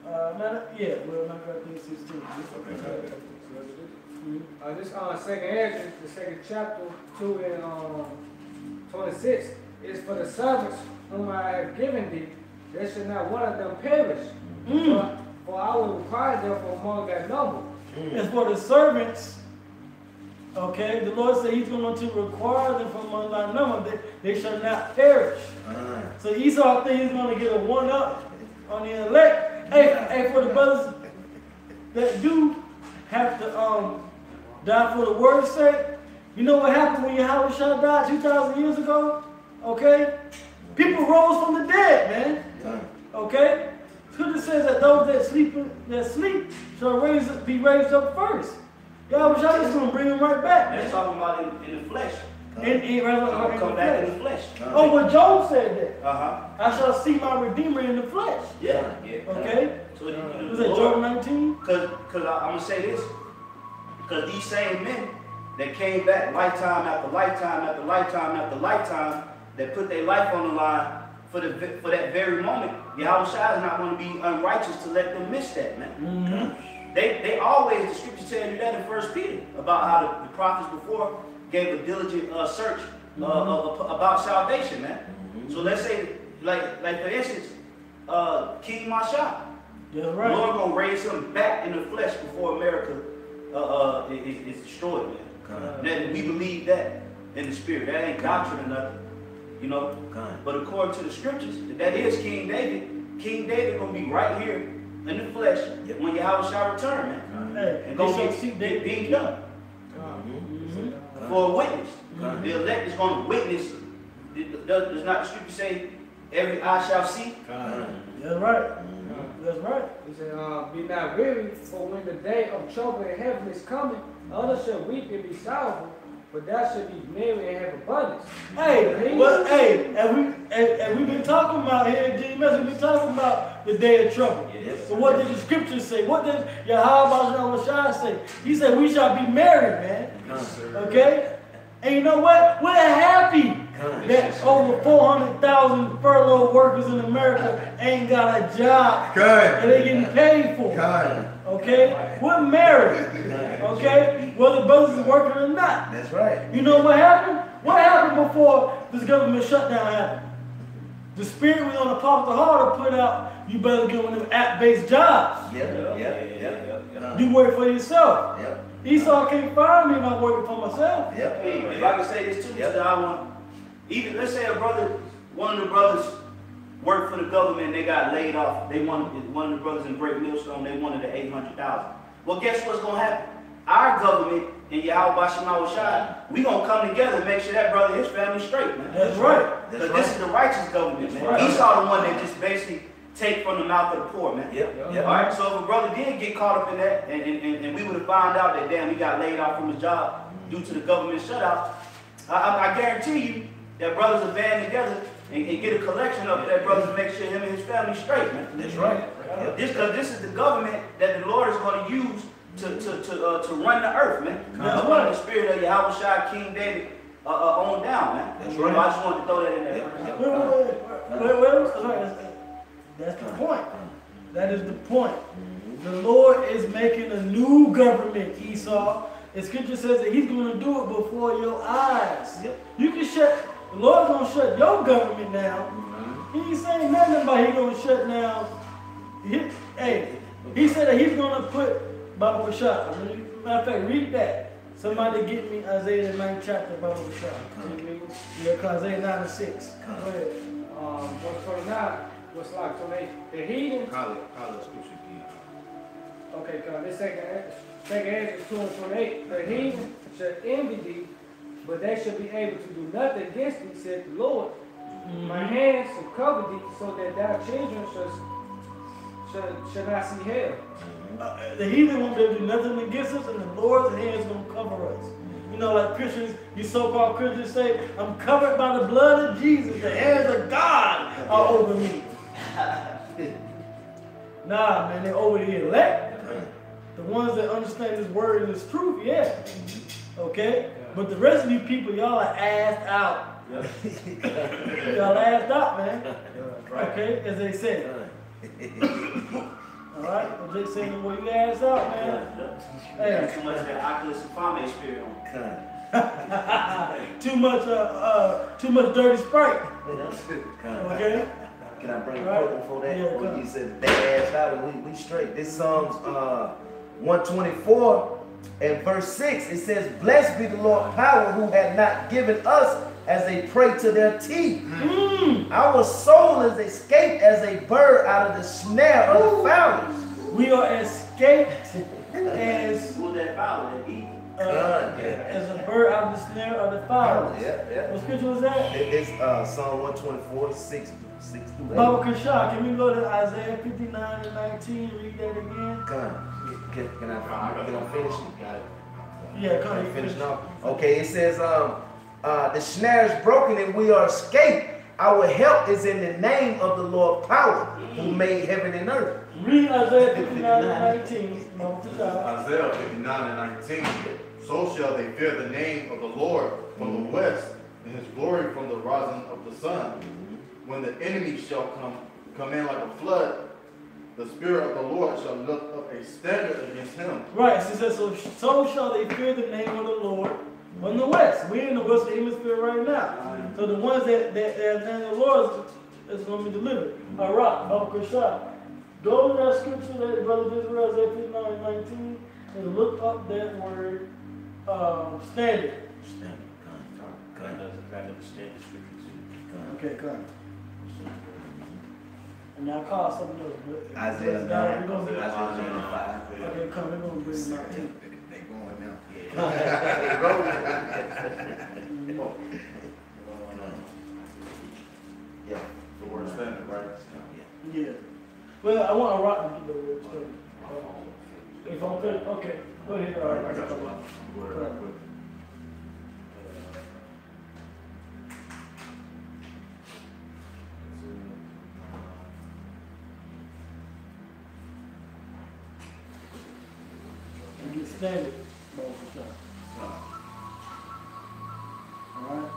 Malachi 3:16. this second Ezra, the second chapter, 2 and 26, is for the servants whom I have given thee, there should not one of them perish. For I will require them from among that number. As for the servants, okay, the Lord said he's going to require them from among that number, that they shall not perish. So Esau thinks he's going to get a one-up on the elect. Hey, for the brothers that do have to die for the word's sake, you know what happened when Yahushua died 2,000 years ago? Okay? People rose from the dead, man. Okay? Scripture says that those that sleep shall be raised up first. Yahushua is going to bring them right back. They're talking about in the flesh. Come back in the flesh. Oh, well, Job said that. Uh-huh. I shall see my Redeemer in the flesh. Yeah. Okay? So Was that Job 19? Because I'm going to say this. Because these same men that came back lifetime after lifetime after lifetime after lifetime, that put their life on the line for that very moment, Yahushua is not going to be unrighteous to let them miss that, man. They always, the scripture tells you that in 1 Peter, about how the prophets before gave a diligent search about salvation, man. So let's say, like for instance, King Masha. Yeah, right. The Lord gonna raise him back in the flesh before America is destroyed, man. That we believe that in the spirit. That ain't doctrine or nothing, you know. But according to the scriptures, that is King David. King David gonna be right here in the flesh when Yahweh shall return, man. And gonna get beaten up for a witness. The elect is gonna witness. Does not the scripture say every eye shall see? That's right. That's right. He said, be not weary, for when the day of trouble in heaven is coming, others shall weep and be sorrowful, but thou shalt be merry and have abundance. And we've been talking about here at GMS, we've been talking about the day of trouble. So what did the scriptures say? What did Yahweh say? He said we shall be merry, man. Okay? And you know what? We're happy that over 400,000 furloughed workers in America ain't got a job. And they're getting paid for it. Okay? We're married. Okay? Whether brothers is working or not. That's right. You know what happened? What happened before this government shutdown happened? The spirit was on Apostle Hall to put out, you better get one of them app-based jobs. You work for yourself. Esau can't find me not working for myself. If I can say this too, even let's say one of the brothers worked for the government and they got laid off. They wanted one of the brothers in Great Millstone, they wanted the 800,000. Well, guess what's gonna happen? Our government and Yahweh Shai, we gonna come together and make sure that brother and his family straight, man. That's right. Because this is the righteous government, man. Esau the one that just basically take from the mouth of the poor, man. Yep. All Yep. right, so if a brother did get caught up in that, and we would have found out that, damn, he got laid off from his job due to the government shutout, I guarantee you that brothers will band together and get a collection of that brother to make sure him and his family straight, man. That's right. This is the government that the Lord is going to use to run the earth, man. That's Upon the spirit of Yahweh Shai, King David, on down, man. That's You know, right. I just wanted to throw that in there. Wait. That's the point. That is the point. The Lord is making a new government, Esau. The scripture says that he's going to do it before your eyes. Yep. You can shut, the Lord's going to shut your government down. He ain't saying nothing about he's going to shut down. He said that he's going to put Bible Shah. Matter of fact, read that. Somebody get me Isaiah the 9th chapter, Bible Shah. Yeah, Isaiah 9 and 6. Go ahead. Verse 29, what's like, so the heathen, Call it scripture again. okay, cause this second Ezra 2 and 28, the heathen shall envy thee, but they shall be able to do nothing against thee, said the Lord. My hands shall cover thee, so that thy children shall not see hell. The heathen won't be able to do nothing against us, and the Lord's hands going to cover us. You know, like Christians, you so-called Christians say, I'm covered by the blood of Jesus. The hands of God are over me. Nah, man, they're over the elect. The ones that understand this word and this truth, yeah. Okay? But the rest of you people, y'all are assed out. Y'all assed out, man. Okay? As they say. Alright? As they say, well, you assed out, man. Hey. Too much of that Oculus and Fame spirit on. Too much dirty Sprite. Okay? Can I bring Right. a quote before that? Yeah, When you said they asked out and we straight. This Psalms 124 and verse 6. It says, blessed be the Lord power who had not given us as a prey to their teeth. Our soul is escaped as a bird out of the snare of the fowlers. We are escaped as Who that foul, that evil. as a bird out of the snare of the fowlers. Yeah. What scripture was that? It's Psalm 124, 6 through 8. Baba Kashah, can we go to Isaiah 59 and 19? Read that again. Can I finish? Yeah, come Can I on. finish now? Okay, it says, the snare is broken and we are escaped. Our help is in the name of the Lord power, who made heaven and earth. Read Isaiah 59 and 19. Baba Kashah. Isaiah 59 and 19. So shall they fear the name of the Lord from the west, and his glory from the rising of the sun. When the enemy shall come in like a flood, the Spirit of the Lord shall lift up a standard against him. Right, so it says, so shall they fear the name of the Lord from the west. We're in the western hemisphere right now. So the ones that name the Lord is going to be delivered. All right, Baba Kashah. Go to that scripture that Brother just read, Isaiah 59 and 19, and look up that word standard. Okay, come. And now call something else. Isaiah We're 9, gonna be- Isaiah 5. Okay, come, we're going to bring them out. They going now. Yeah. The word standard, right? Yeah. Well, I want a rock to get the word started. If I'm good, okay. Go ahead. All right. I got you. Go ahead real quick. And get standard. All right.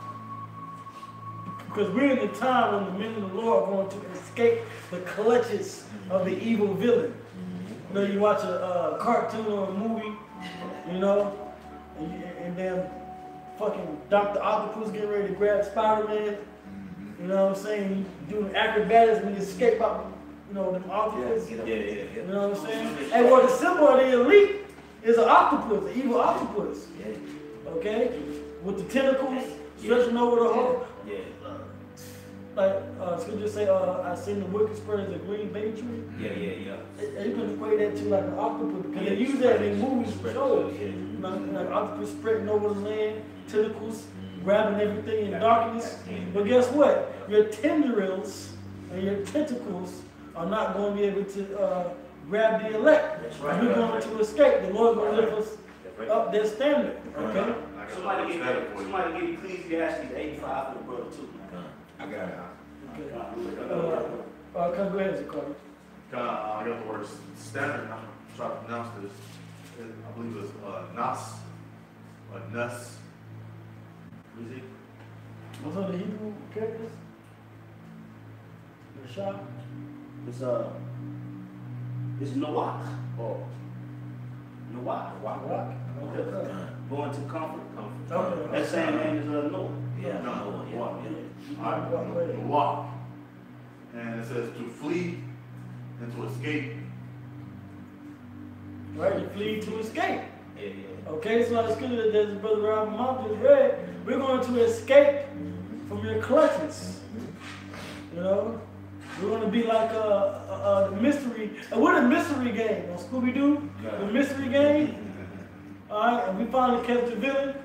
Because we're in the time when the men of the Lord are going to escape the clutches of the evil villain. You know, you watch a cartoon or a movie, you know, and then fucking Dr. Octopus getting ready to grab Spider-Man. You know what I'm saying? Doing acrobatics when you escape out, you know, them octopus. Yeah. You know what I'm saying? And well, the symbol of the elite is an octopus, an evil octopus. Okay? With the tentacles stretching over the whole. Like, scripture say, I seen the wicked spread as a green bay tree. And you can equate that to like an octopus, because they use that in movies for sure. Like octopus spreading over the land, tentacles, grabbing everything in darkness. But guess what? Your tendrils and your tentacles are not going to be able to grab the elect. That's right. We're going to escape. The Lord going to lift us That's right. up their standard. Okay? Somebody get Ecclesiastes 85 for the brother too. I got it. Okay. Go ahead, Zakari. I got the word standard. I'm trying to pronounce this. I believe it's nas, or nus. What is it? What's on the Hebrew characters? Rashad? It's Noach. Oh. Noach. Rock? Okay. Going to comfort. Okay. That same name is Noah. Yeah, No, yeah, walk. yeah. Alright, walk. And it says to flee and to escape. Right, you flee to escape. Yeah. Okay, so the scripture that Brother Robert Mom just read, we're going to escape from your clutches. You know? We're going to be like the mystery. What a mystery game on Scooby-Doo? The mystery game. Alright, and we finally catch the villain.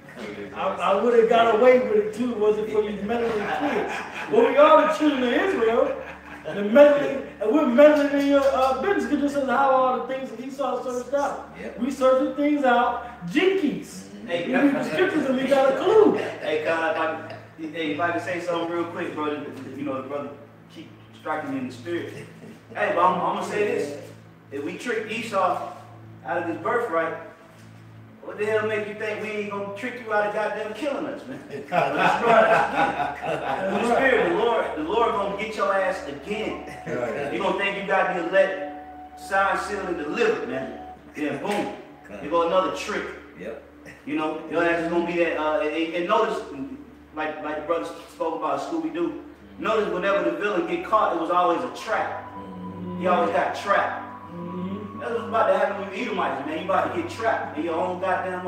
I would have got away with it too, was it for these meddling kids. But we are the children of Israel. The meddling, and we're meddling in your business because this is how all the things that Esau searched out. Yep. We searching things out, jinkies. Hey, We read the scriptures and we got a clue. Hey, God, if I can say something real quick, brother, you know, the brother keep striking me in the spirit. Hey, but I'm gonna say this. If we trick Esau out of his birthright, what the hell make you think we ain't gonna trick you out of goddamn killing us, man? That's right. The spirit, the Lord gonna get your ass again. You gonna think you got the elect, signed, sealed, and delivered, man. Then boom, you go another trick. Yep. You know, your ass is gonna be that. And notice, like the brother spoke about Scooby-Doo. Notice whenever the villain get caught, it was always a trap. He always got trapped. That's what's about to happen with you Edomites, man. You about to get trapped in your own goddamn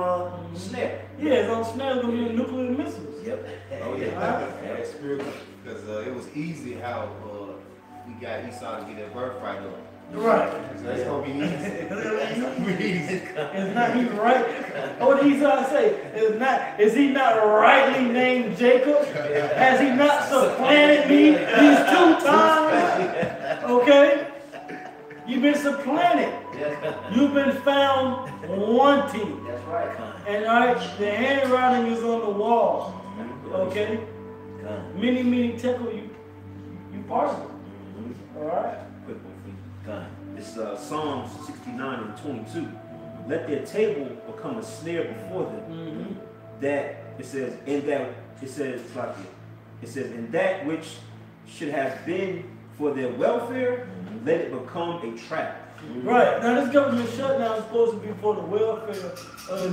snare. Yeah, it's on snare gonna be nuclear missiles. Yep. Oh yeah. Alright. That's spiritual. Because it was easy how we got Esau to get that birthright up. Right. So it's gonna be easy. It's gonna be easy. It's not he's right. What did Esau say? It's not. Is he not rightly named Jacob? Has he not supplanted me these 2 times? Okay. You've been supplanted. You've been found wanting. That's right. And all right, the handwriting is on the wall. Okay. Many tekel you parcel. All right. Quick one for you. It's Psalms 69 and 22. Let their table become a snare before them. That it says, in that it says like it says, in that which should have been for their welfare, let it become a trap. Right. Now this government shutdown is supposed to be for the welfare of the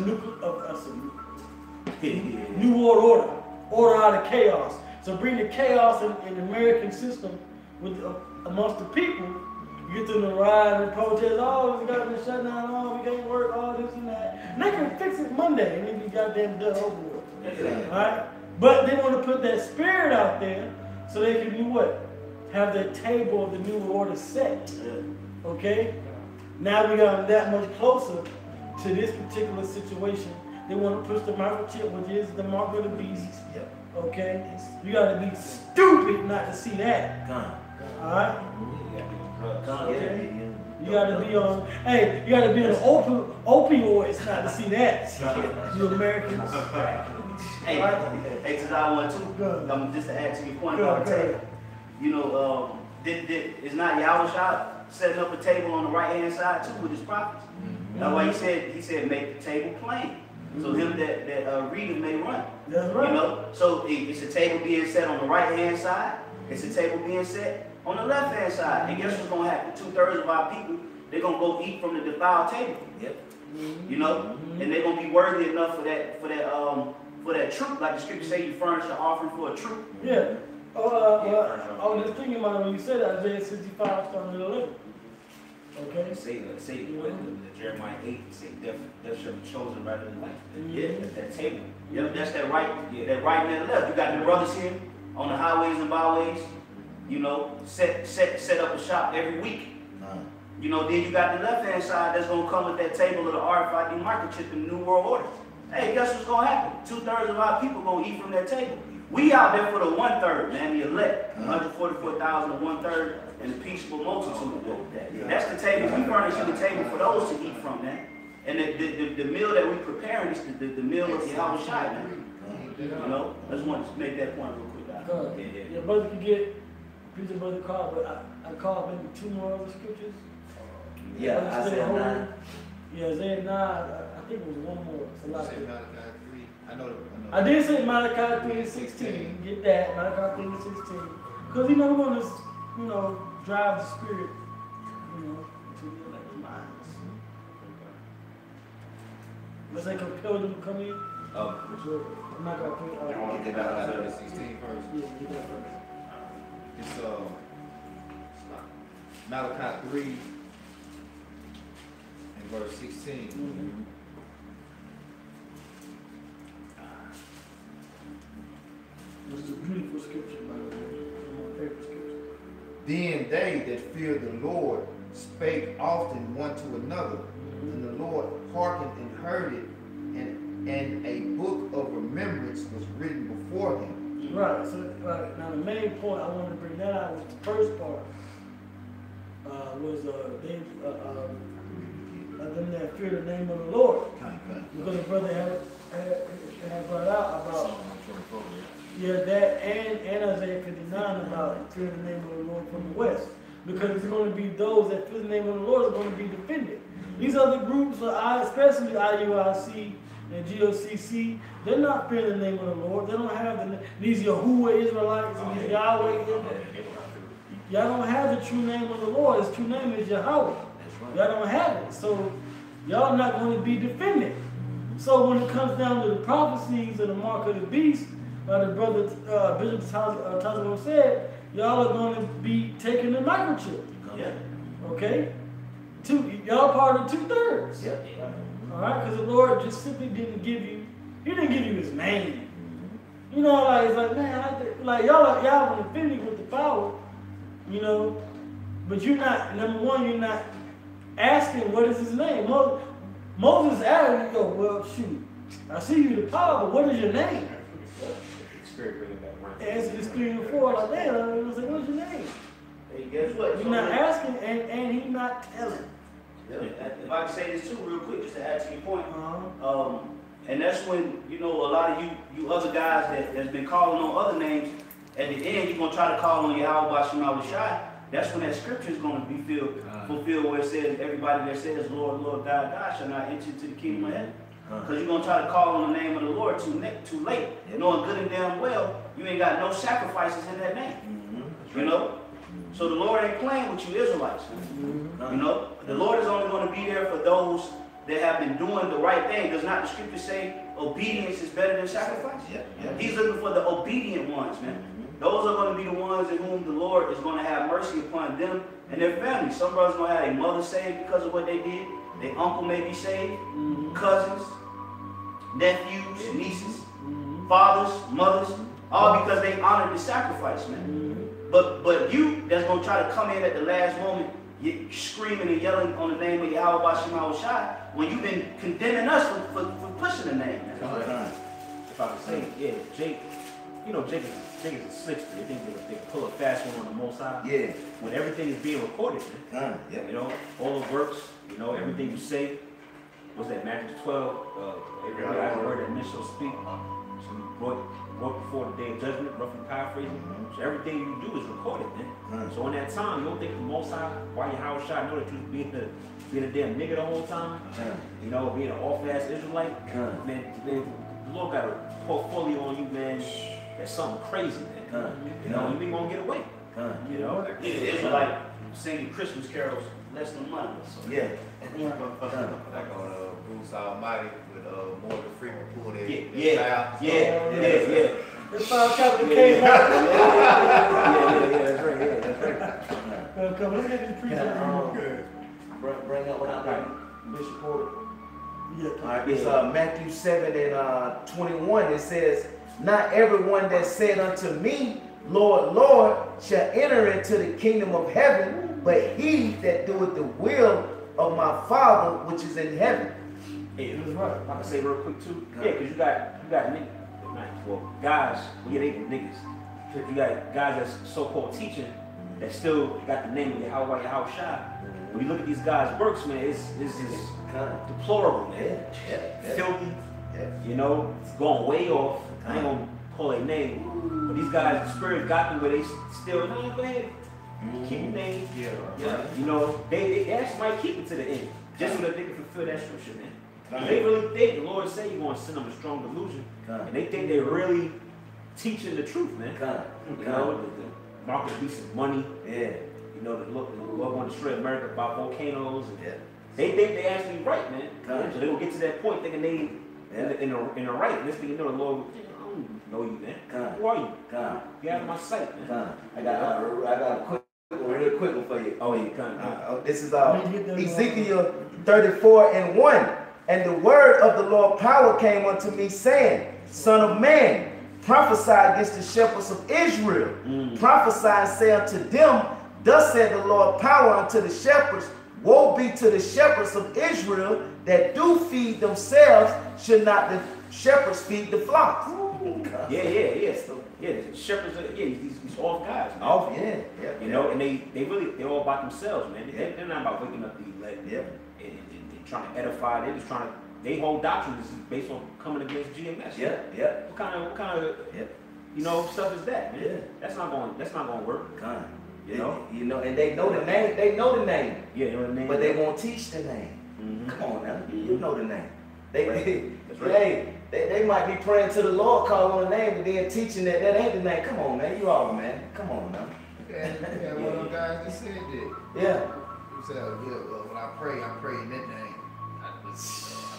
New World Order out of chaos. So bring the chaos in the American system with amongst the people. You get them to ride and protest, oh, we got to shut down, oh, we can't work, all this and that. And they can fix it Monday and then be goddamn done over with. Alright? But they want to put that spirit out there so they can do what? Have the table of the new order set. Okay? Now we got that much closer to this particular situation. They want to push the microchip, which is the mark of the beast. Yep. Okay? You got to be stupid not to see that. Alright? Okay. You gotta be on, hey, you gotta be on opioids not to see that. You Americans. Hey, because I want to, just to add to your point about the table. You know, it's not Yahushua setting up a table on the right hand side too with his prophets. That's why he said make the table plain. So him that reader may run. That's right. You know, so it's a table being set on the right hand side. It's a table being set on the left hand side. And guess what's gonna happen? 2/3 of our people, they're gonna go eat from the defiled table. Yep. You know, and they're gonna be worthy enough for that troop, like the scripture say, you furnish an offering for a troop. Yeah. I was just thinking about it when you said Isaiah 65 starting at 11. Okay. Say Jeremiah 8, say death shall be chosen rather than life. Yeah, that table. Yep, that's that right. Yeah, that right and that left. You got the brothers here on the highways and byways. You know, set up a shop every week. You know, then you got the left hand side that's gonna come with that table of the RFID microchip in the New World Order. hey, guess what's gonna happen? 2/3 of our people gonna eat from that table. We out there for the 1/3, man, the elect. 144,000 to 1/3, and the peaceable multitude. That's the table. We furnish you the table for those to eat from, man. And the meal that we preparing is the meal of Yahweh Shai, man. You know, I just wanted to make that point real quick. Your brother could get Peter brother called, but I called maybe 2 more other scriptures. Yeah, Isaiah 9. Yeah, Isaiah 9. I think it was 1 more. It's a lot. Say Malachi 3. I know. I did say Malachi 3 and 16. Get that, Malachi 3 and 16. Because we're going to, drive the spirit, into the elected minds. Let's say compel them to come in. I'm not going to put it want to get Malachi 16 first. Yeah, get that first. It's Malachi 3 and verse 16. Mm-hmm. This is a beautiful scripture, by the way. One of my favorite scriptures. Then they that feared the Lord spake often one to another, and the Lord hearkened and heard it, and a book of remembrance was written before him. Right, so now the main point I wanted to bring that out was the first part. Was them that fear the name of the Lord. Because the brother had brought out about that and Isaiah 59 about fear the name of the Lord from the west. Because it's going to be those that fear the name of the Lord are going to be defended. These other groups, especially IUIC and GOCC, they're not fearing the name of the Lord. They don't have these Yahuwah Israelites and these Yahweh. Y'all don't have the true name of the Lord. His true name is Yahweh. Y'all don't have it. So y'all not going to be defended. So when it comes down to the prophecies of the mark of the beast, like the brother Bishop Tazawam said, y'all are going to be taking the microchip. Yeah. Okay? Y'all part of 2/3. Yeah. Alright? Because the Lord just simply didn't give you, He didn't give you His name. You know, like, it's like, man, y'all are offended with the power, but you're not, number one, you're not asking what is His name. Moses asked, well, shoot, I see you the power, but what is your name? Answer this 3 and 4, like, man, I was like, what's your name? Hey, guess what? You're not asking, and He's not telling. If I can say this too real quick, just to add to your point. And that's when, a lot of you other guys that's been calling on other names, at the end, you're going to try to call on Yahweh Shema Shai. That's when that scripture is going to be fulfilled where it says, everybody that says, Lord, Lord, God, shall not enter into the kingdom of heaven. Because you're going to try to call on the name of the Lord too late. Knowing good and damn well, you ain't got no sacrifices in that name. So the Lord ain't playing with you Israelites. The Lord is only going to be there for those that have been doing the right thing. Does not the scripture say obedience is better than sacrifice? He's looking for the obedient ones, man. Those are going to be the ones in whom the Lord is going to have mercy upon them and their families. Some brothers going to have their mother saved because of what they did. Their uncle may be saved. Cousins, nephews, nieces, fathers, mothers, all because they honored the sacrifice, man. But you that's going to try to come in at the last moment, screaming and yelling on the name of Yahweh Shema Shai, when you've been condemning us for pushing the name. If I could say, Jake, Jake is a slickster. They think they pull a fast one on the Most High. Yeah. When everything is being recorded, man. All the works, everything you say. What's that, Matthew 12? Every word that men shall speak. So you brought before the day of judgment, roughly paraphrasing. So everything you do is recorded, man. So in that time, you don't think the Most High, why Yahweh Shai know that you was being a damn nigga the whole time? Being an off-ass Israelite? Man, the Lord got a portfolio on you, man. That's something crazy, man. You ain't gonna get away. The Israelite singing Christmas carols less than money. So. Like on Bruce Almighty with Morgan Freeman pulling it. Yeah. The file chapter came out. That's right. Come, let's get this preacher. Bring up what I got. Bishop Porter. Yeah. All right, it's Matthew 7 and 21. It says, not everyone that said unto me, Lord, Lord, shall enter into the kingdom of heaven, but he that doeth the will of my Father which is in heaven. Yeah, That's right. I can say real quick too. Yeah, because you got niggas, well, guys, yeah, they niggas. You got guys that's so-called teaching that still got the name of Yahweh Shai. When you look at these guys' works, man, it's deplorable, man. Filthy. You know, it's going way off. I ain't gonna call a name, but these guys, the spirit got them where they still, no, go ahead, keep your name. Yeah. You know, they actually might keep it to the end, just so that they can fulfill that scripture, man. They really think the Lord say you're gonna send them a strong delusion, and they think they're really teaching the truth, man. You know, the market beast of money. You know, the Lord want to destroy America by volcanoes. And they think they actually right, man. So they will get to that point thinking they in the right. And this thing, you know, the Lord, I don't know you, man. Who are you? Get out of my sight, man. I got a quick, real quick one for you. Oh, yeah, this is Ezekiel 34:1. And the word of the Lord power came unto me, saying, Son of man, prophesy against the shepherds of Israel. Prophesy and say unto them, Thus said the Lord power unto the shepherds, woe be to the shepherds of Israel that do feed themselves, should not the shepherds feed the flocks? So, the shepherds are, these off guys, man. You know, and they're all about themselves, man. They're not about waking up the elect and trying to edify. They're just trying to, they whole doctrine is based on coming against GMS. What kind of you know, stuff is that, man? That's not going to work. You know, and they know the name. They know the name. Yeah, you know the name. But they won't teach the name. Come on now, you know the name. They might be praying to the Lord, calling on the name, but then teaching that ain't the name. Come on, man, you all, man. Come on now. One of the guys just said that. He said, when I pray in that name. I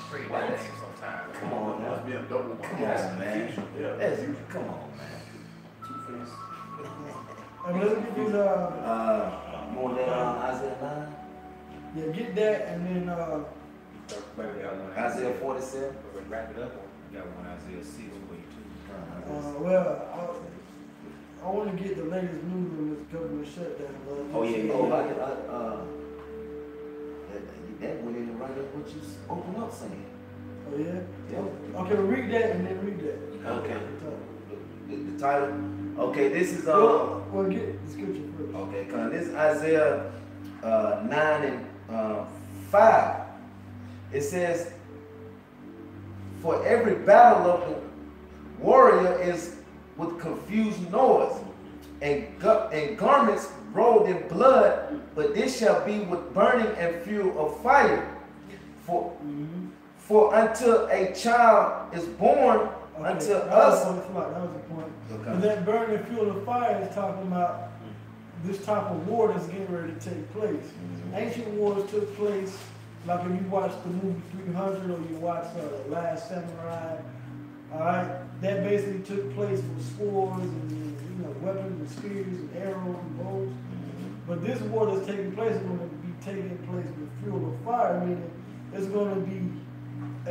pray in that name sometimes. Come on now. Must be a double. Come on, man. Come on, man. And let's get these more than Isaiah 9. Yeah, get that, and then Isaiah 47. Wrap it up. You got one Isaiah 6 for you too. well, I want to get the latest news on this government shutdown. That went in right up what you open up saying. Oh yeah? Okay, well, read that and then read that. Okay. The title. Okay, this is well, get the scripture first. Okay, this is Isaiah 9 and 5. It says, for every battle of the warrior is with confused noise, and garments rolled in blood, but this shall be with burning and fuel of fire. For until a child is born, unto us. That was the point. And that burning fuel of fire is talking about this type of war that's getting ready to take place. Ancient wars took place, like if you watch the movie 300 or you watch Last Samurai. All right, that basically took place with swords and weapons and spears and arrows and bows. But this war that's taking place is going to be taking place with fuel of fire, meaning it's going to be a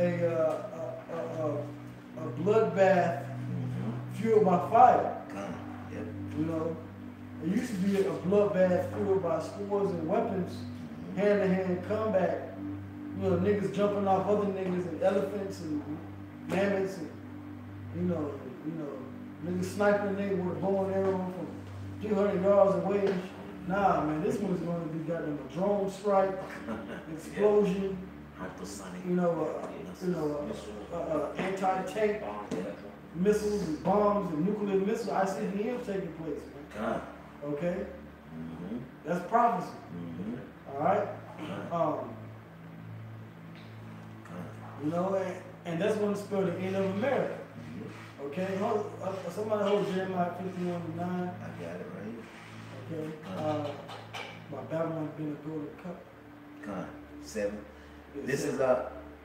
bloodbath fueled by fire. You know, it used to be a bloodbath fueled by swords and weapons, hand-to-hand combat. You know, niggas jumping off other niggas and elephants and mammoths and niggas sniping a nigga with a bow and arrow from 200 yards away. Nah, man, this one's going to be goddamn a drone strike, explosion. Anti-tank missiles and bombs and nuclear missiles, ICBM taking place, man. Okay? That's prophecy. Alright? And that's when it's spelled the end of America. Okay? Somebody hold Jeremiah 51:9. I got it right here. Okay? My Babylon been a golden cup. 7. This is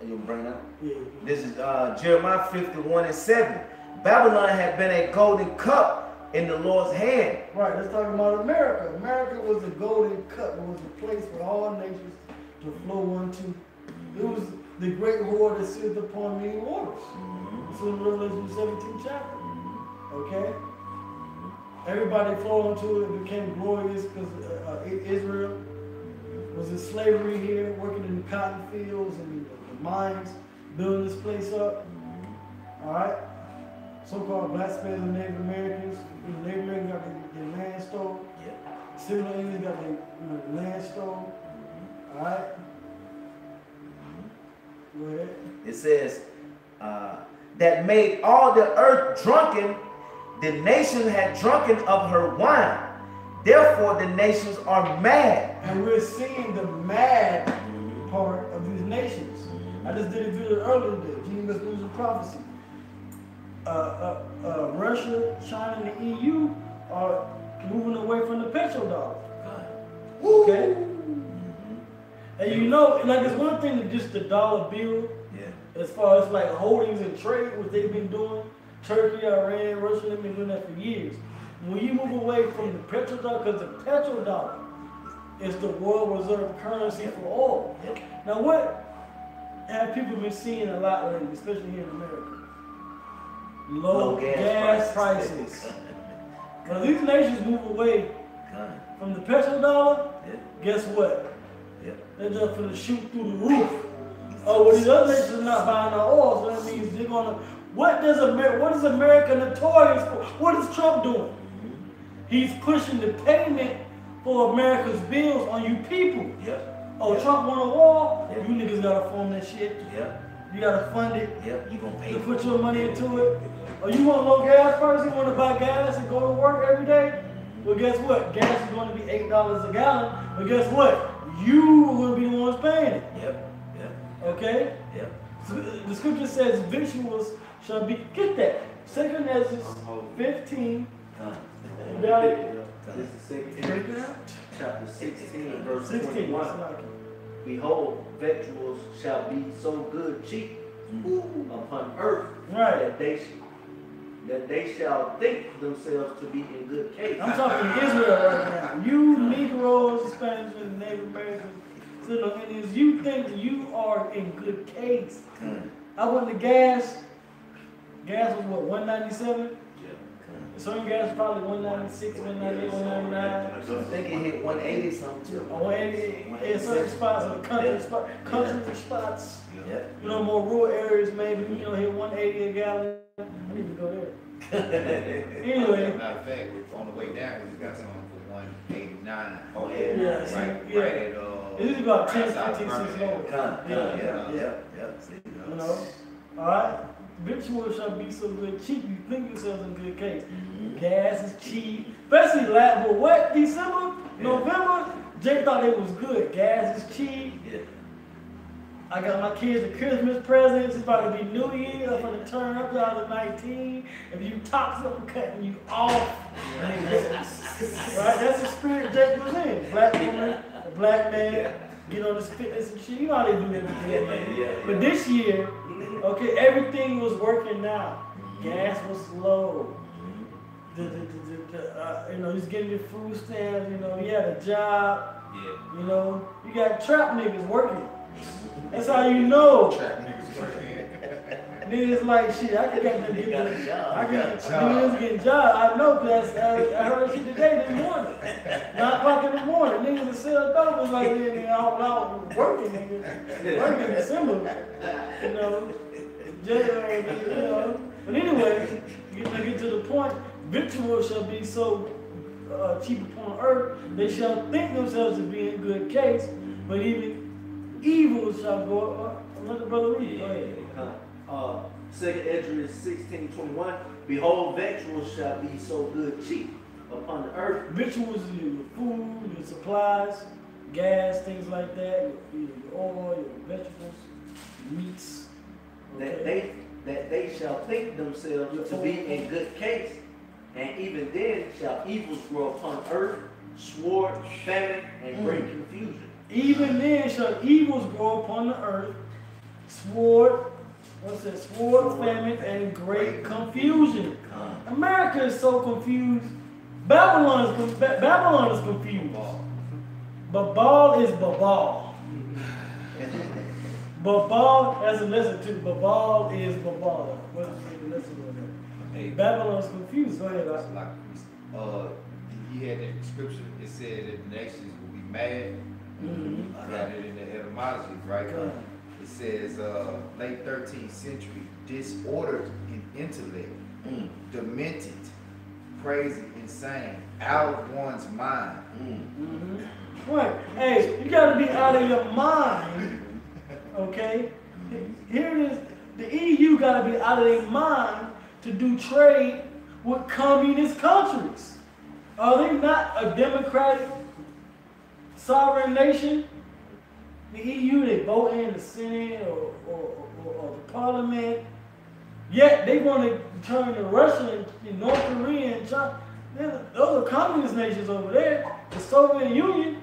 you'll bring it up? Yeah. This is Jeremiah 51:7. Babylon had been a golden cup in the Lord's hand. Right, let's talk about America. America was a golden cup. It was a place for all nations to flow unto. It was the great whore that sits upon many waters. It's in Revelation 17 chapter. Okay? Everybody flowed into it. It became glorious because Israel was in slavery here, working in the cotton fields and the mines. building this place up. Alright? So-called black Spanish and Native Americans. Native Americans got their land stole. Civil Indians got their land stole. Alright? Go ahead. It says, that made all the earth drunken, the nations had drunken of her wine. Therefore the nations are mad. And we're seeing the mad part of these nations. I just did a video earlier today, Jesus losing prophecy. Russia, China, and the EU are moving away from the petrodollar. Okay? And you know, like it's one thing to just the dollar bill, as far as like holdings and trade, what they've been doing. Turkey, Iran, Russia, they've been doing that for years. When you move away from the petrodollar, because the petrodollar is the world reserve currency for oil. Now what have people been seeing a lot lately, especially here in America? Low gas prices. When these nations move away from the petrodollar, guess what? They're just going to shoot through the roof. Oh, well, these other nations are not buying our oil, so that means they're going to. What is America notorious for? What is Trump doing? He's pushing the payment for America's bills on you people. Oh, Trump want a wall? You niggas gotta fund that shit. You gotta fund it. You gonna pay to put your money into it. Oh, you want low gas prices? You want to buy gas and go to work every day? Well, guess what? Gas is going to be $8 a gallon. But guess what? You will be the ones paying it. Okay? So the scripture says victuals shall be, get that. 2 Ezra 15. You got it? This is 2 chapter 16, verse 16. 21. Behold, victuals shall be so good cheap upon earth that they shall think themselves to be in good case. I'm talking Israel right now. You Negroes, Spanish, and Native Americans, Indians, you think you are in good case. I went to gas. Gas was what, $1.97? Certain gas probably $1.96, $1.98, $1.99. I think it hit 180 something too. 180 in certain spots, or country spots. You know, more rural areas maybe, you know, hit 180 a gallon. I need to go there. Anyway. Matter of fact, on the way down, we got something for 189. Oh yeah. Right at It is about 10, 15 outside cents lower. You know, all right. Victuals shall be so good cheap, you think yourselves in good case. Gas is cheap, especially but what? December, November, Jake thought it was good. Gas is cheap. I got my kids a Christmas presents. It's about to be New Year. I'm gonna turn up 2019. If you toxic, I'm cutting you off. Right? That's the spirit Jake was in. Black woman, a black man, get on his fitness and shit. You know how they do that. But this year, okay, everything was working now. Gas was low. You know, he's getting your food stamps. You know, he had a job. You know, you got trap niggas working. That's how you know. Niggas like shit. I can get them get a job. Niggas getting jobs. I know because I heard shit today this morning. 9 o'clock in the morning. Niggas that sell dope was like out working. Niggas working in December. You know. You know. But anyway, get to the point. Victuals shall be so cheap upon earth, they shall think themselves to be in good case, but even evil shall go up. Let the brother read. Go ahead. 2 Ezra 16:21. Behold, victuals shall be so good cheap upon the earth. Victuals is your food, your supplies, gas, things like that, your oil, your vegetables, meats. Okay. That they shall think themselves to be in good case, and even then shall evils grow upon earth, sword, famine, and great confusion. Even then shall evils grow upon the earth, sword, famine, and great confusion. America is so confused. Babylon is confused. Babal is Babal. Babal, as a lesson too. Babal is Babal. What's the lesson on that? Hey, Babylon is confused. Go ahead. Like, you had that scripture. It said that the nations will be mad. I got it in the etymology, right? It It says late 13th century, disordered in intellect, demented, crazy, insane, out of one's mind. Right. Hey, you gotta be out of your mind. Okay? Here it is. The EU gotta be out of their mind to do trade with communist countries. Are they not a democratic sovereign nation? The EU, they vote in the Senate or the Parliament. Yet they want to turn to Russia and North Korea and China. Those are communist nations over there. The Soviet Union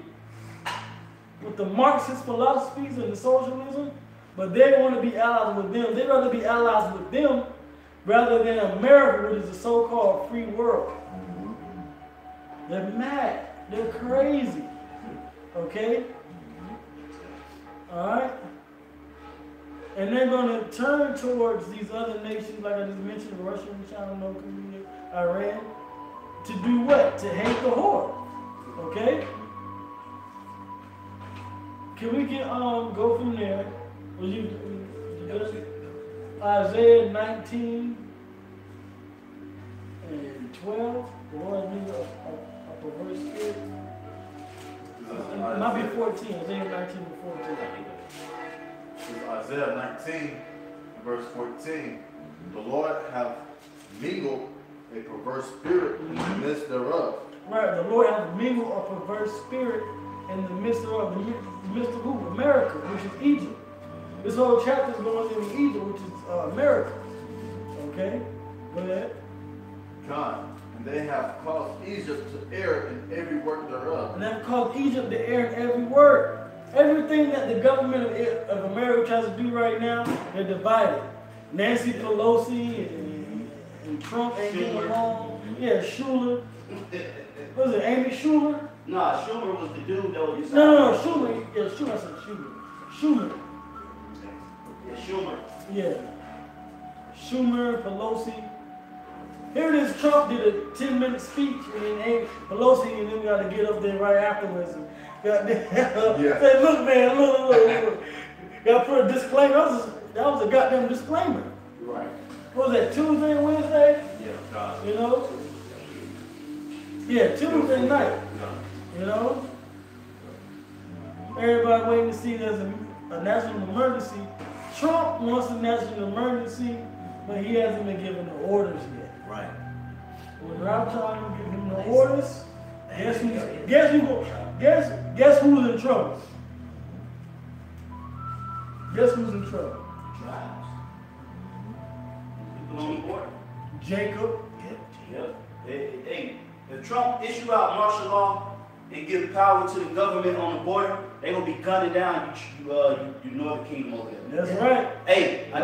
with the Marxist philosophies and the socialism, but they want to be allies with them. They'd rather be allies with them rather than America, which is a so-called free world. They're mad. They're crazy. Okay? Alright? And they're going to turn towards these other nations, like I just mentioned, Russia, China, North Korea, Iran, to do what? To hate the horde. Okay? Can we get go from there? Will you Isaiah 19 and 12? The Lord knew a perverse spirit. It might be 14. Isaiah 19 and 14. This is Isaiah 19, verse 14. The Lord hath mingled a perverse spirit in the midst thereof. Right, the Lord hath mingled a perverse spirit in the midst thereof. The midst of who? America, which is Egypt. This whole chapter is going into Egypt, which is America. Okay? Go ahead. God. And they have caused Egypt to err in every work thereof. And they've caused Egypt to err in every word. Everything that the government of America tries to do right now, they're divided. Nancy Pelosi and Trump ain't getting along. Yeah, Schumer. Was it Amy Schumer? Nah, Schumer was the dude that was. No, Schumer. Yeah, Schumer. I said Schumer. Schumer. Yeah, Schumer. Yeah. Schumer, Pelosi. Here it is, Trump did a 10-minute speech, and then Pelosi and them got to get up there right afterwards. And say, look, man, look. Got to put a disclaimer. That was a goddamn disclaimer. Right. What was that, Tuesday, Wednesday? Yeah, God. You know? Yeah, Tuesday night. You know? Everybody waiting to see there's a national emergency. Trump wants a national emergency, but he hasn't been given the orders yet. Right. When Ralph Tallman give him the orders, guess who's in trouble? Guess who's in trouble? Tribes. People on the border. Jacob. Yep. Hey, if Trump issue out martial law and give power to the government on the border, they gonna be gunning down you Northern Kingdom over there. That's right. Hey, I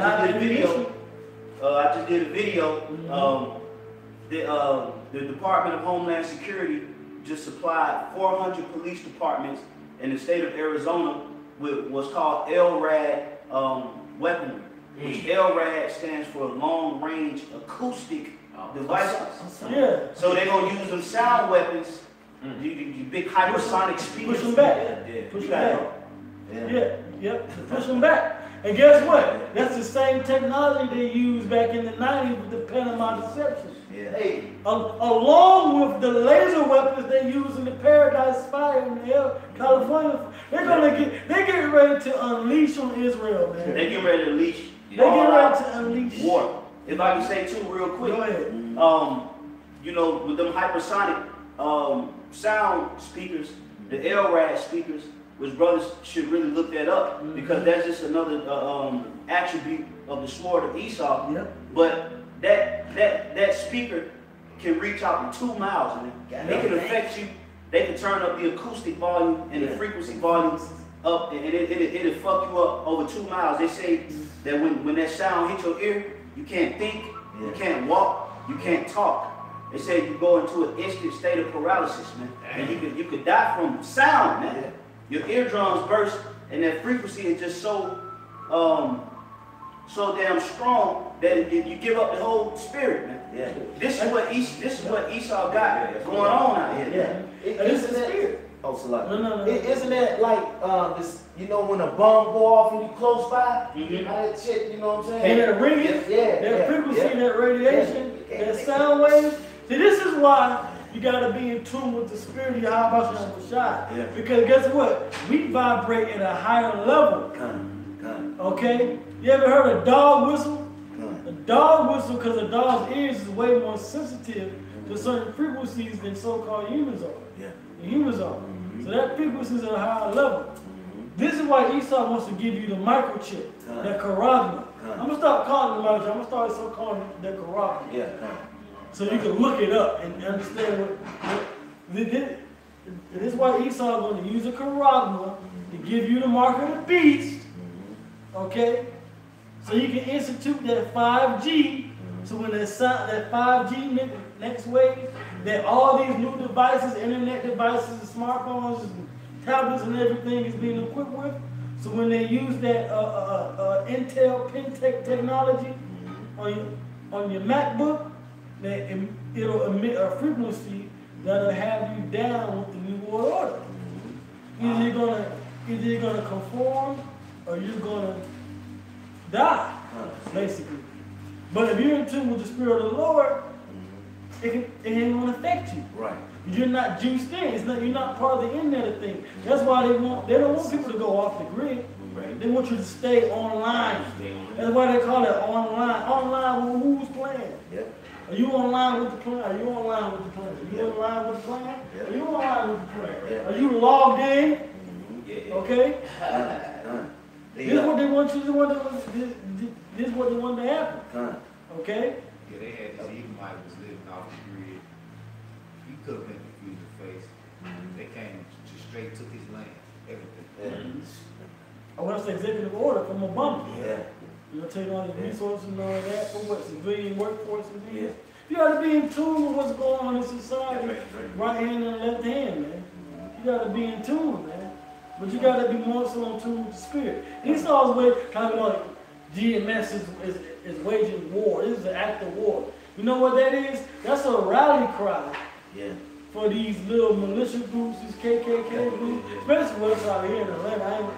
just did a video. The Department of Homeland Security just supplied 400 police departments in the state of Arizona with what's called LRAD weaponry. Which LRAD stands for Long Range Acoustic Devices. Yeah. So they're gonna use them sound weapons, you big hypersonic speakers. Push them back. Push them back. Yep. Push them back. And guess what? That's the same technology they used back in the 90s with the Panama Deception. Yeah. Hey, along with the laser weapons they use in the Paradise Fire in California, they're getting ready to unleash on Israel, man. They getting ready to unleash. They getting ready to unleash war. If I can say too real quick. Go ahead. You know, with them hypersonic sound speakers, the LRAD speakers, which brothers should really look that up because that's just another attribute of the sword of Esau. Yep. But that speaker can reach out to 2 miles, and they can affect you. They can turn up the acoustic volume and the frequency volume up, and it'll fuck you up over 2 miles. They say that when that sound hits your ear, you can't think, you can't walk, you can't talk. They say you go into an instant state of paralysis, man, and you could die from sound, man. Yeah. Your eardrums burst, and that frequency is just so damn strong that you give up the whole spirit, man. Yeah. This is what Esau got going on out here. Yeah. It's the spirit. Oh, Salaki. No. Isn't that like this? You know, when a bomb go off and you close by, how that shit. You know what I'm saying? And that ringing, that frequency, that radiation, that sound waves. See, this is why you gotta be in tune with the spirit of Yahweh Shai. Yeah. Because guess what? We vibrate at a higher level. Okay? You ever heard a dog whistle? A dog whistle, because a dog's ears is way more sensitive to certain frequencies than so-called humans are. Yeah. The humans are. So that frequency is at a higher level. This is why Esau wants to give you the microchip, that charagma. I'm gonna stop calling it microchip. I'm gonna start calling it the charagma. Yeah. So you can look it up and understand what this is why Esau is going to use a charagma to give you the mark of the beast. Okay? So you can institute that 5G. So when that 5G next wave, that all these new devices, internet devices, and smartphones, and tablets, and everything is being equipped with. So when they use that Intel Pentec technology on your MacBook, it'll emit a frequency that'll have you down with the New World Order. Either you're gonna conform or you're gonna die, basically. But if you're in tune with the Spirit of the Lord, it ain't gonna affect you. Right. You're not juiced in. You're not part of the internet thing. That's why they don't want people to go off the grid. Right. They want you to stay online. That's why they call it online. Online, who's playing? Yep. Are you online with the plan? Are you online with the plan? Are you online with the plan? Yeah. Are you online with the plan? Yeah. Are you logged in? Okay? This This is what they want you to this is what they want to happen. Okay? Yeah, they had this Edomite was living off the grid. He could have been confused in the face. They came just straight took his land, everything. I want to say executive order from Obama. Yeah. You know, take all the resources and all that for what civilian workforce is. You got to be in tune with what's going on in society, right hand and left hand, man. You got to be in tune, man. But you got to be more so in tune with the spirit. Esau's way, kind of like GMS is waging war. This is an act of war. You know what that is? That's a rally cry. Yeah. For these little militia groups, these KKK groups, especially what's out here in Atlanta.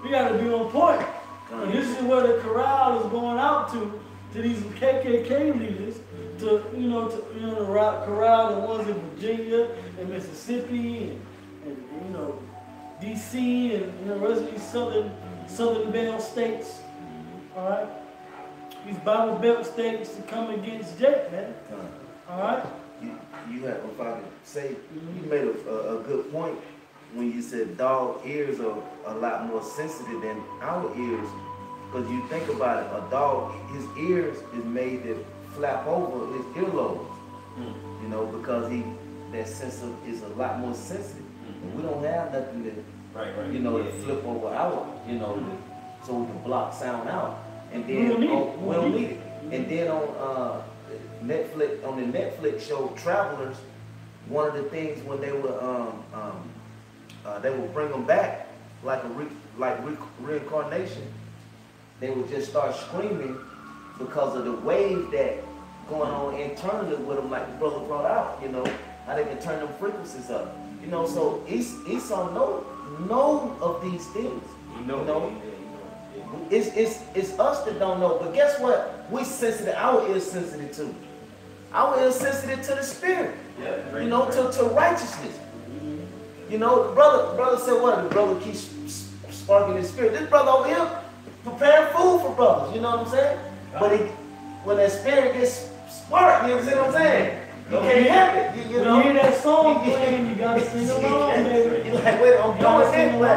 We got to be on point. And this is where the corral is going out to these KKK leaders, to the corral, the ones in Virginia and Mississippi and DC and the rest of these southern belt states. All right, these Bible Belt states to come against Jake, man. All right. You have, if I could say, you made a good point when you said dog ears are a lot more sensitive than our ears. Because you think about it, a dog, his ears is made to flap over his earlobes. You know, because that sensor is a lot more sensitive. And we don't have nothing to flip over our, so we can block sound out. And then we don't need it. And then on the Netflix show Travelers, one of the things when they would bring them back like reincarnation, they would just start screaming because of the wave that going on internally with them, like the brother brought out, how they can turn them frequencies up. So Esau know of these things. It's us that don't know. But guess what? We sensitive. Our ears sensitive too. Our ears sensitive to the spirit. To righteousness. The brother said what? The brother keeps sparking his spirit. This brother over here preparing food for brothers. You know what I'm saying? But when that spirit gets sparked, you know what I'm saying? You can't help it. You hear that song playing, you gotta sing along, baby. You're like, wait, I'm going this way.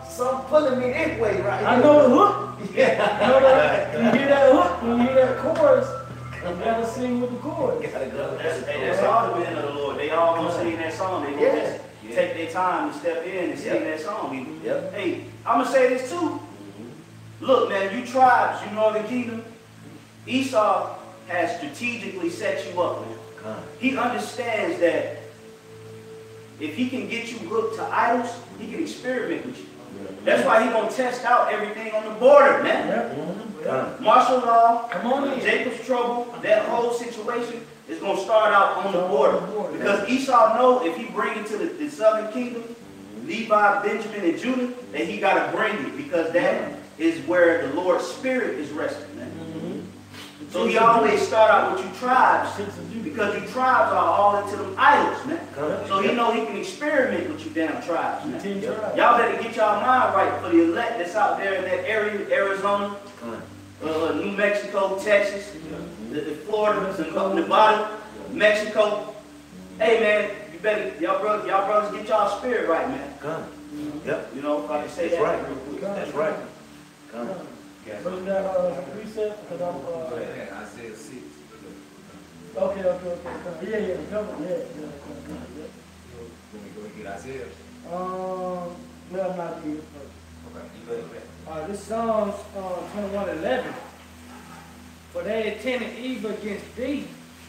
Some pulling me this way, right? I know the hook. You hear that hook, you hear that chorus, you gotta sing with the chorus. That's all the men of the Lord. They all gonna sing that song. They gonna just take their time to step in and sing that song. Hey, I'm gonna say this too. Look, man, you tribes, you Northern Kingdom, Esau has strategically set you up, man. He understands that if he can get you hooked to idols, he can experiment with you. That's why he's going to test out everything on the border, man. Martial law, Jacob's trouble, that whole situation. It's going to start out on the border. Because Esau know if he bring it to the southern kingdom, Levi, Benjamin, and Judah, that he got to bring it. Because that is where the Lord's Spirit is resting, man. So he always start out with you tribes. Because you tribes are all into them idols, man. So he know he can experiment with you damn tribes, man. Y'all better get y'all mind right for the elect that's out there in that area, Arizona, New Mexico, Texas, the Florida, Nevada, Mexico. Hey man, you better y'all brothers get y'all spirit right, man. Yep. You know, if I can say That's that right. real quick. That's right. But that precept, because Go ahead, Isaiah 6. Okay. Yeah, come on, yeah. Let me go and get Isaiah. No, I'm not here. Okay, you go ahead. This Psalms 21:11. For they intended evil against thee.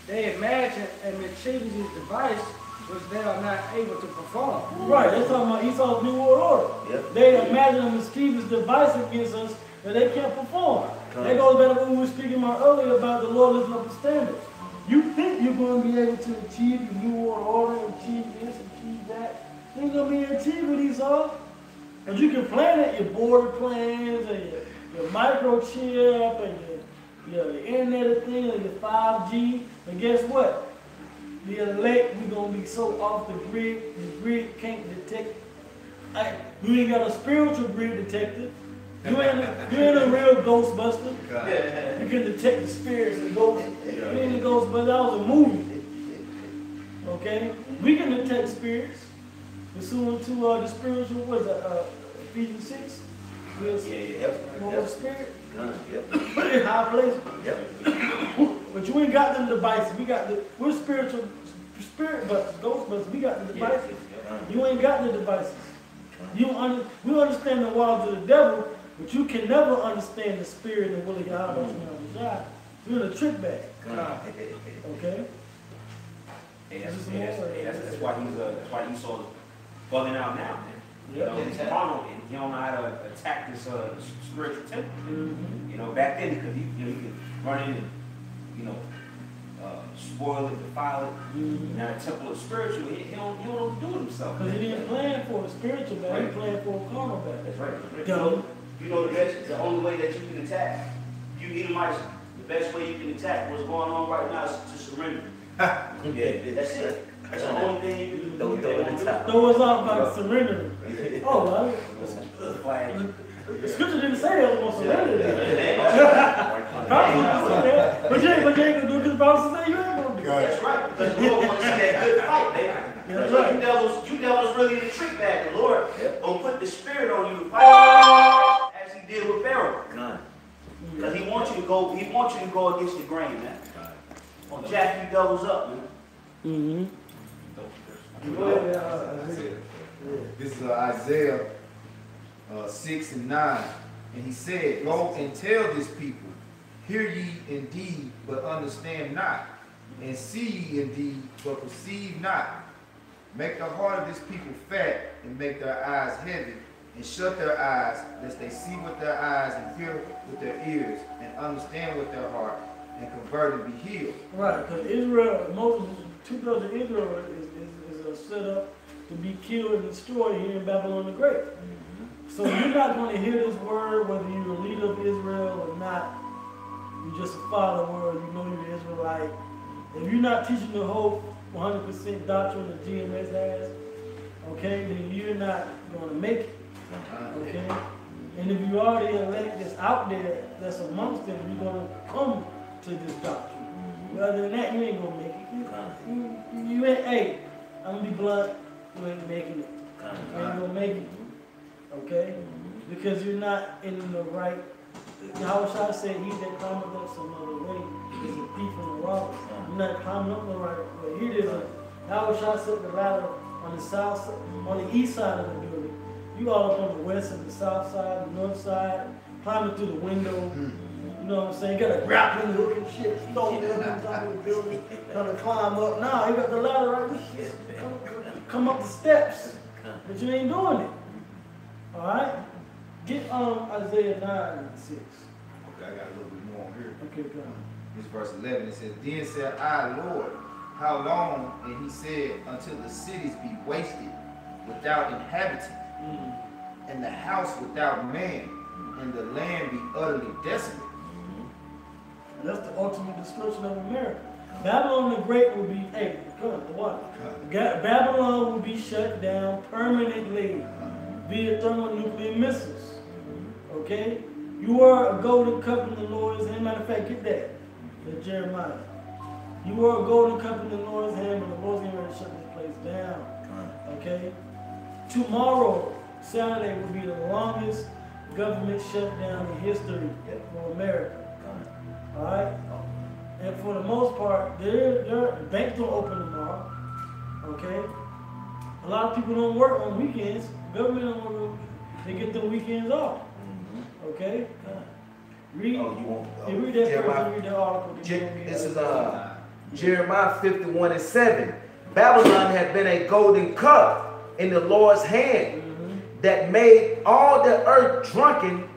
They imagined a mischievous device which they are not able to perform. Right, they're talking about Esau's New World Order. Yep. They imagine a mischievous device against us that they can't perform. That goes back to what we were speaking about earlier about the Lord lifting up the standards. You think you're going to be able to achieve the New World Order, achieve this, achieve that. You ain't going to be able to achieve what Esau. Because you can plan it, your border plans, and your microchip, and your internet of things, and your 5G. And guess what? The elect, we're going to be so off the grid can't detect. You ain't got a spiritual grid detector. You ain't a real Ghostbuster. You can detect the spirits and ghosts. You ain't a Ghostbuster. That was a movie. Okay? We can detect spirits. Pursuant to the spiritual, what is that? Ephesians 6? More of the spirit. In high places. But you ain't got them devices. We're spiritual, spirit busters, Ghostbusters. We got the devices. You ain't got the devices. We understand the wiles of the devil, but you can never understand the spirit and will of Yahweh. You're in a trick bag. Okay? That's why Esau's bugging out now, man. You know, he's carnal and he don't know how to attack this spiritual temple. You know, back then because you could run in and spoil it, defile it. Now the temple is spiritual. He don't know what to do with himself. Because he didn't plan for a spiritual bag, he planned for a carnal bag. That's right. You know the only way that you can attack, you Edomites, the best way you can attack what's going on right now is to surrender. That's it. That's the only thing you can do. Throw us off by surrendering. Oh, well, the scripture didn't say I was going to surrender. But you ain't going to do it because the Bible says you ain't going to do it. That's right. Because the Lord wants to see that good fight, baby. That's right. You devils really in the trick bag. The Lord will put the spirit on you to fight as he did with Pharaoh. Because he wants you to go against the grain, man. Jack you devils up, man. This is Isaiah 6 and 9. And he said, go and tell this people, hear ye indeed, but understand not, and see ye indeed, but perceive not. Make the heart of this people fat, and make their eyes heavy, and shut their eyes, lest they see with their eyes, and hear with their ears, and understand with their heart, and convert and be healed. Right, because Israel, Moses, 2/3 of Israel is set up to be killed and destroyed here in Babylon the Great. So you're not going to hear this word whether you're a leader of Israel or not. You're just a follower, you know you're an Israelite. If you're not teaching the whole 100% doctrine that GMS has, okay, then you're not going to make it. Okay? And if you are the elect that's out there, that's amongst them, you're going to come to this doctrine. Other than that, you ain't going to make it. You ain't, hey, I'm going to be blunt, you ain't making it. You ain't going to make it. Okay? Because you're not in the right. Yahushua said, he that climbeth up some other way is a thief and a robber. You're not climbing up the right way. Here it is. Yahushua set the ladder on the south side, on the east side of the building. You all up on the west and the south side, the north side, climbing through the window. You know what I'm saying? You got a grappling hook and shit, throwing it up on top of the building, trying to climb up. Nah, you got the ladder right here. Come up the steps. But you ain't doing it. Alright? Get Isaiah 9 and 6. Okay, I got a little bit more on here. Okay, go on. This verse 11, it says, Then said I, Lord, how long? And he said, until the cities be wasted without inhabitant, and the house without man, and the land be utterly desolate. And that's the ultimate description of America. Babylon the Great will be, hey, come on, what? Babylon will be shut down permanently via thermonuclear missiles. Okay? You are a golden cup in the Lord's hand. Matter of fact, get that. That's Jeremiah. You are a golden cup in the Lord's hand, but the Lord's going to shut this place down. Okay? Tomorrow, Saturday, will be the longest government shutdown in history for America. Alright? And for the most part, the banks don't open tomorrow. Okay? A lot of people don't work on weekends. Government don't work. They get the weekends off. Okay? Read, read that person, read the article. This is Jeremiah 51:7. Babylon had been a golden cup in the Lord's hand that made all the earth drunken.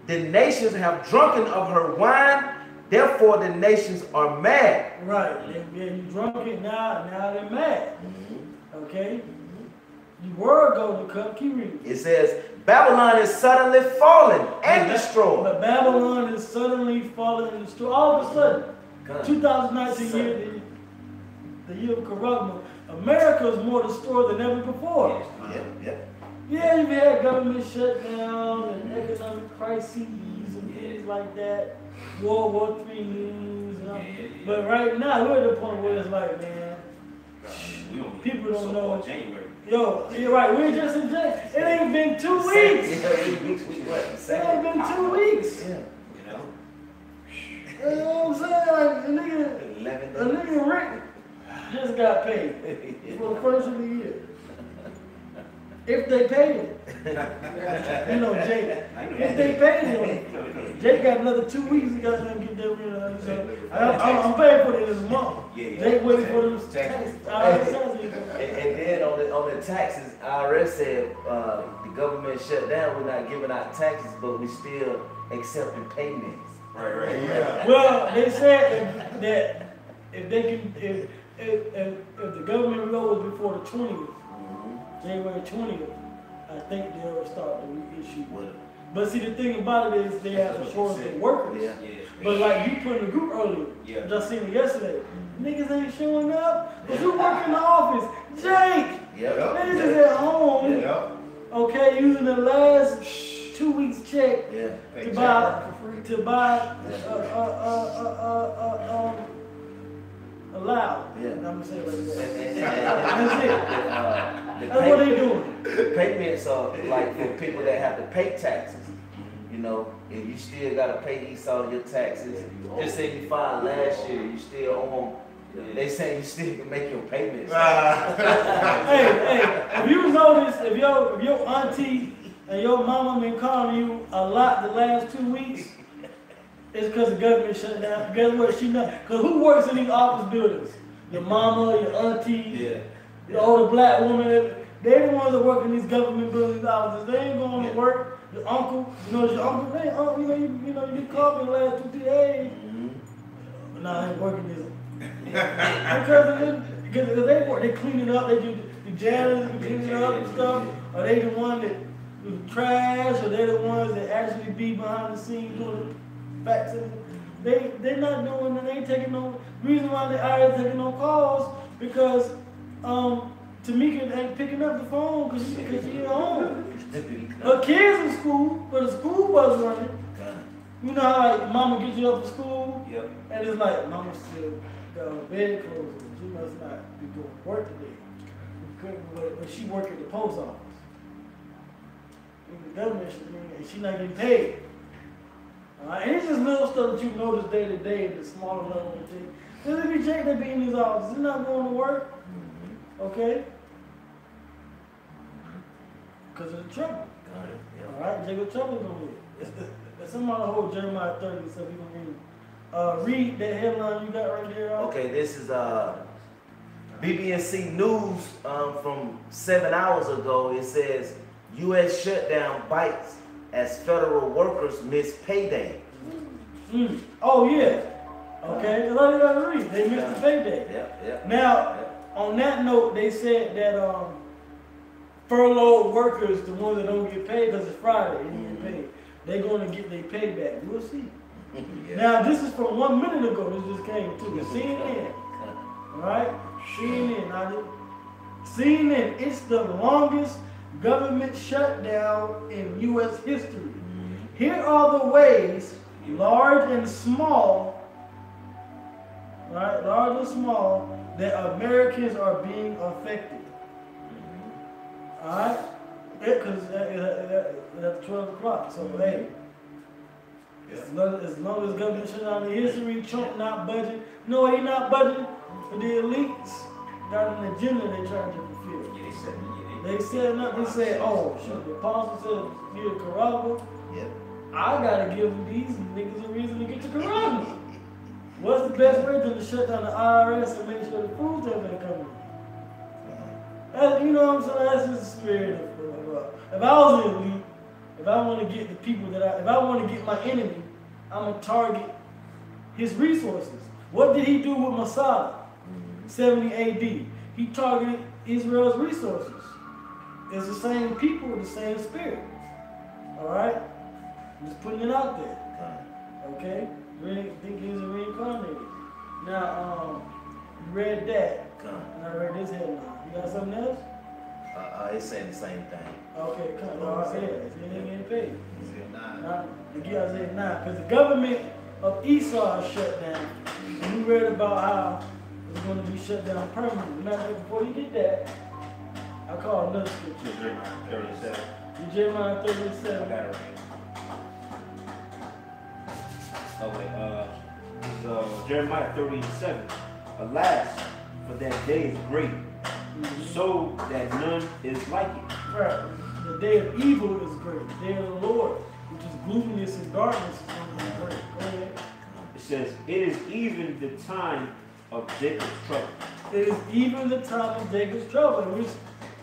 The nations have drunken of her wine. Therefore, the nations are mad. Right. You drunk it now they're mad. Okay? You were a golden cup. Keep reading. It says, Babylon is suddenly fallen and destroyed. But Babylon is suddenly fallen and destroyed. All of a sudden, 2019 year, the year of corruption, America is more destroyed than ever before. Yeah, you've had government shutdown and economic crises and things like that. World War III news. But right now, we're at the point where it's like, man, people don't know. Yo, you're right. We're just in January. It ain't been 2 weeks. It ain't been 2 weeks. You know what I'm saying? Like, a nigga Rick just got paid for the first of the year. If they paid him. You know, Jake. If they paid him. Jake got another 2 weeks. He got to get that rid of it. I'm paying for it this month. Jake waiting for them taxes. And then on the taxes, IRS said the government shut down. We're not giving out taxes, but we still accepting payments. Right. Yeah. Well, they said that if they can, if the government goes before the 20th, January 20th, I think they'll start to reissue. But see, the thing about it is they have a shortage of workers. But like you put in the group earlier, just seen it yesterday. Niggas ain't showing up. Cause you work in the office, Jake. Niggas is at home. Okay, using the last 2 weeks check to buy a loud. I'm gonna say it like that. That's it. That's what they doing. The payments are like for people that have to pay taxes. You know, if you still gotta pay all of your taxes. Just say you filed last year, you still own. They say you still can make your payments. Hey, if you notice, if your auntie and your mama been calling you a lot the last 2 weeks, it's because the government shut down. Guess what? She know. Because who works in these office buildings? Your mama, your auntie, the older black woman. They the ones that work in these government buildings offices. They ain't going to work. Your uncle, your uncle, they, you get called in the last 2 days. But nah, I ain't working this. because they work, they clean it up. They do the janitors clean it up and stuff. Or they the one that do trash, or they the ones that actually be behind the scenes doing the facts. They're not doing it. They ain't taking no reason why they are taking no calls because Tamika ain't picking up the phone because she at home. Her kids in school, but the school bus running. You know how like mama gets you up to school, and it's like mama still got her bed clothes. She must not be going to work today. But she work at the post office. In the government, and she not getting paid. And it's just little stuff that you notice day to day, the smaller level of things. There's every Jake that be in these offices, he's not going to work. Okay? Because of the trouble. Alright, Jacob Trouble's gonna be. Somebody hold Jeremiah 30 so we can read that headline you got right there. Okay, this is BBC News from 7 hours ago. It says U.S. shutdown bites as federal workers miss payday. Oh yeah. Okay, that's all you gotta read. They missed the payday. Yep. Now, on that note, they said that furloughed workers, the ones that don't get paid because it's Friday and they get paid, they're going to get their pay back. We'll see. Yeah. Now, this is from 1 minute ago. This just came to CNN. All right? CNN. Now, CNN, it's the longest government shutdown in U.S. history. Here are the ways, large and small, right? Large and small, that Americans are being affected. All right? Because that's 12 o'clock. So, hey, as long as government shut down in history, Trump not budgeting. No, he not budgeting. But the elites got an agenda they trying to fulfill. Yeah, they said, They said nothing. They said, oh, shoot, the apostle said, get a Carrabba. Yep. I gotta give these niggas a reason to get the Carrabba. What's the best way to shut down the IRS and make sure the food stamps ain't coming? You know what I'm saying? That's just the spirit of if I was an elite, if I want to get the people that if I want to get my enemy, I'm gonna target his resources. What did he do with Masada? 70 AD. He targeted Israel's resources. It's the same people with the same spirit. Alright? I'm just putting it out there. Okay? Really think he's reincarnated. Now, you read that. And I read this headline. You got something else? It's saying the same thing. Okay, come on. Yeah, they ain't getting paid. Isaiah 9. Isaiah 9. Because the government of Esau is shut down. And we read about how it's going to be shut down permanently. Matter of fact, before you get that, I call another scripture. Jeremiah 37. Jeremiah I 37. got it right. Okay, Jeremiah 37. Alas, for that day is great, so that none is like it. Right. The day of evil is great. The day of the Lord, which is gloominess and darkness, is going to be great. Go ahead. It says, it is even the time of Jacob's trouble. It is even the time of Jacob's trouble. And we're